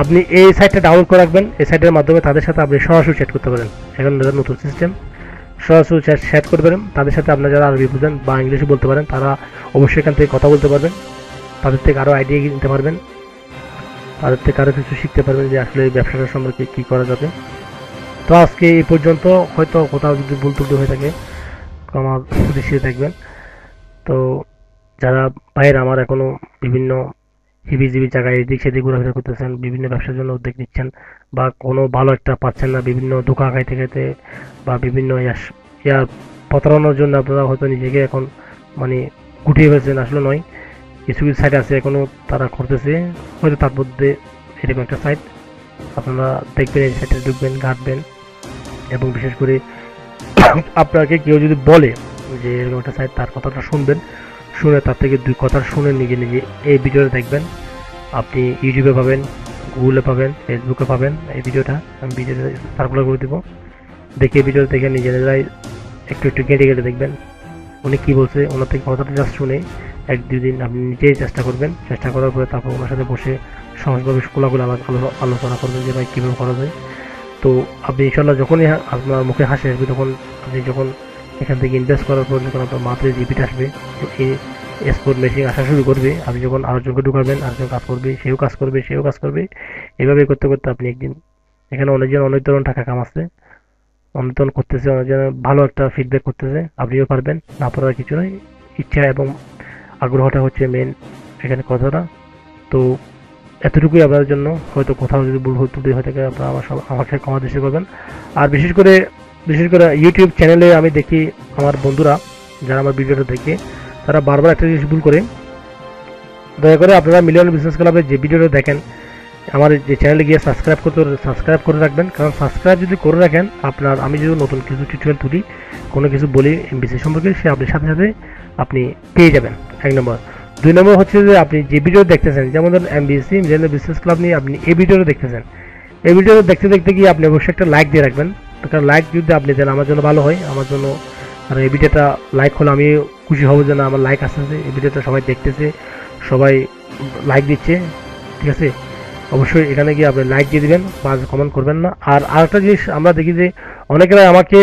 আপনি এই সাইটটা ডাউনলোড করে রাখবেন, এই সাইটের মাধ্যমে তাদের সাথে আপনি সরাসরি চ্যাট করতে পারেন। এখন নতুন সিস্টেম, সরাসরি চ্যাট করতে পারেন তাদের সাথে। আপনারা যারা আরবি বুঝেন বা ইংলিশে বলতে পারেন তারা অবশ্যই এখান থেকে কথা বলতে পারবেন, তাদের থেকে আরও আইডিয়া নিতে পারবেন, তাদের থেকে আরও কিছু শিখতে পারবেন যে আসলে এই ব্যবসাটার সম্পর্কে কী করা যাবে। তো আজকে এই পর্যন্ত, হয়তো কোথাও যদি ভুল ত্রুটি হয়ে থাকে আমার দৃষ্টিতে দেখবেন। তো যারা বাইরে আমার এখনও বিভিন্ন হিবিজিবি জায়গায় এদিক সেদিক ঘোরাফেরা করতেছেন, বিভিন্ন ব্যবসার জন্য উদ্যোগ নিচ্ছেন, বা কোনো ভালো একটা পাচ্ছেন না, বিভিন্ন ধোঁকা খাইতে খাইতে বা বিভিন্ন ইয়া প্রতারণার জন্য আপনারা হয়তো নিজেকে এখন মানে গুটিয়ে ফেলছেন, আসলে নয়। কিছু কিছু সাইট আছে এখনও তারা করতেছে, হয়তো তার মধ্যে এরকম একটা সাইট আপনারা দেখবেন, এই সাইটে ঢুকবেন, ঘাটবেন, এবং বিশেষ করে আপনাকে কেউ যদি বলে যে এরকম একটা সাইট, তার কথাটা শুনবেন, শুনে তার থেকে দুই কথা শুনে নিজে নিজে এই ভিডিওটা দেখবেন। আপনি ইউটিউবে পাবেন, গুগলে পাবেন, ফেসবুকে পাবেন। এই ভিডিওটা আমি ভিডিওটা সার্কুলার করে দেবো, দেখে ভিডিওটা দেখে নিজে নিজেরাই একটু একটু ঘেঁটে ঘেঁটে দেখবেন উনি কী বলছে, ওনার থেকে কথাটা জাস্ট শুনে এক দুই দিন আপনি নিজেই চেষ্টা করবেন। চেষ্টা করার পরে তারপর ওনার সাথে বসে সহজভাবে খোলাখুলি আলোচনা করবেন যে ভাই কীভাবে করা যায়। তো আপনি ইনশাল্লাহ যখনই আপনার মুখে হাসি আসবে, তখন আপনি যখন এখান থেকে ইনভেস্ট করার পর যখন আপনার মাথায় রিপিট আসবে, তো এই এক্সপোর্ট মেশিন আসা শুরু করবে, আপনি যখন আরেকজনকে ঢুকাবেন, আরেকজন কাজ করবে, সেও কাজ করবে, সেও কাজ করবে, এভাবে করতে করতে আপনি একদিন, এখানে অনেকজন অনেক ধরনের টাকা কামাচ্ছে, অনেকজন করতেছে, অনেকজন ভালো একটা ফিডব্যাক করতেছে, আপনিও পারবেন, না পারার কিছু নয়, ইচ্ছা এবং আগ্রহটা হচ্ছে মেন এখানে কথাটা। তো এতটুকুই আপনাদের জন্য। হয়তো কোথাও যদি ভুল ত্রুটি হয়ে থাকে আপনারা আমাকে ক্ষমা দৃষ্টি করবেন। আর বিশেষ করে ইউটিউব চ্যানেলে আমি দেখি আমার বন্ধুরা যারা আমার ভিডিওটা দেখে তারা বারবার একটা জিনিস ভুল করে। দয়া করে আপনারা মিলিয়ন বিজনেস ক্লাবের যে ভিডিওটা দেখেন আমার যে চ্যানেলে গিয়ে সাবস্ক্রাইব করে রাখবেন, কারণ সাবস্ক্রাইব যদি করে রাখেন আপনার আমি যদি নতুন কিছু টিউটোরিয়াল তুলি, কোনো কিছু বলি এমবিসি সম্পর্কে, সে আপনি সাথে সাথে আপনি পেয়ে যাবেন, 1 নম্বর। 2 নম্বর হচ্ছে যে আপনি যে ভিডিও দেখতেছেন, যেমন ধরুন এমবিসি মিলিয়ন বিজনেস ক্লাব নিয়ে আপনি এই ভিডিওটা দেখতেছেন, এই ভিডিওটা দেখতে দেখতে গিয়ে আপনি অবশ্যই একটা লাইক দিয়ে রাখবেন, কারণ লাইক যদি আপনি দেন আমার জন্য ভালো হয়, আমার জন্য। আর এই ভিডিওটা লাইক হলে আমি খুশি হব যে না আমার লাইক আসতেছে, এই ভিডিওটা সবাই দেখতেছে, সবাই লাইক দিচ্ছে, ঠিক আছে। অবশ্যই এখানে গিয়ে আপনি লাইক দিয়ে দিবেন, বা কমেন্ট করবেন না। আর আরেকটা জিনিস আমরা দেখি যে অনেকেরা আমাকে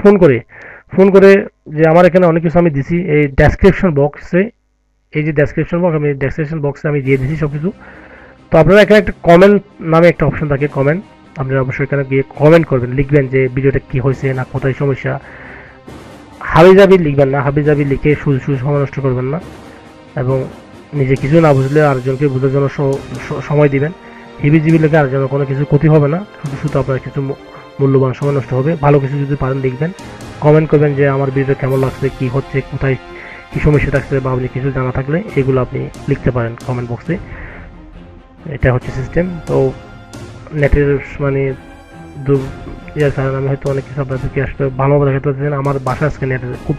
ফোন করে যে আমার এখানে অনেক কিছু আমি দিছি এই ডেসক্রিপশন বক্সে, এই যে ডেসক্রিপশন বক্সে আমি দিয়ে দিছি সব কিছু। তো আপনারা এখানে একটা কমেন্ট নামে একটা অপশন থাকে, কমেন্ট, আপনারা অবশ্যই এখানে গিয়ে কমেন্ট করবেন, লিখবেন যে ভিডিওটা কী হয়েছে না কোথায় সমস্যা। হাবিজাবি লিখবেন না, হাবিজাবি লিখে শুধু সময় নষ্ট করবেন না, এবং নিজে কিছু না বুঝলে আরেকজনকে বোঝার জন্য সময় দিবেন। হিবিজিবি লেগে আরেকজনের কোনো কিছু ক্ষতি হবে না, শুধু আপনার কিছু মূল্যবান সময় নষ্ট হবে। ভালো কিছু যদি পারেন লিখবেন, কমেন্ট করবেন যে আমার ভিডিও কেমন লাগছে, কী হচ্ছে, কোথায় কী সমস্যা থাকছে, বা আপনি কিছু জানা থাকলে এগুলো আপনি লিখতে পারেন কমেন্ট বক্সে। এটা হচ্ছে সিস্টেম। তো নেটের মানে ইয়ার কারণে আমি হয়তো অনেক কিছু আপনাদেরকে আসলে ভালোভাবে দেখাতে পারতেছি না। আমার বাসা আজকে নেটের খুব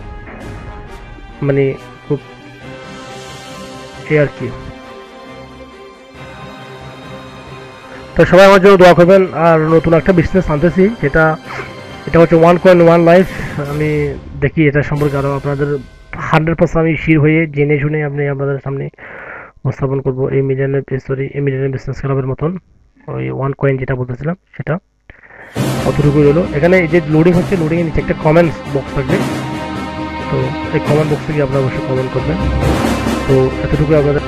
মানে খুব আর কি। তো সবাই আমার জন্য দোয়া করবেন। আর নতুন একটা বিজনেস আনতেছি, এটা হচ্ছে 1 লাইফ। আমি দেখি এটা সম্পর্কে আরও আপনাদের 100% আমি শির হয়ে জেনে শুনে আপনাদের সামনে উপস্থাপন করবো। এই মিলিয়নের বিজনেস ক্লাবের মতন ওই 1 কয়েন যেটা বলতেছিলাম সেটা অতটুকুই হলো। এখানে যে লোডিং হচ্ছে, লোডিংয়ের নিচে একটা কমেন্টস বক্স থাকবে, তো এই কমেন্ট বক্সে গিয়ে আপনারা অবশ্যই কমেন্ট করবেন। তো এতটুকু আপনাদের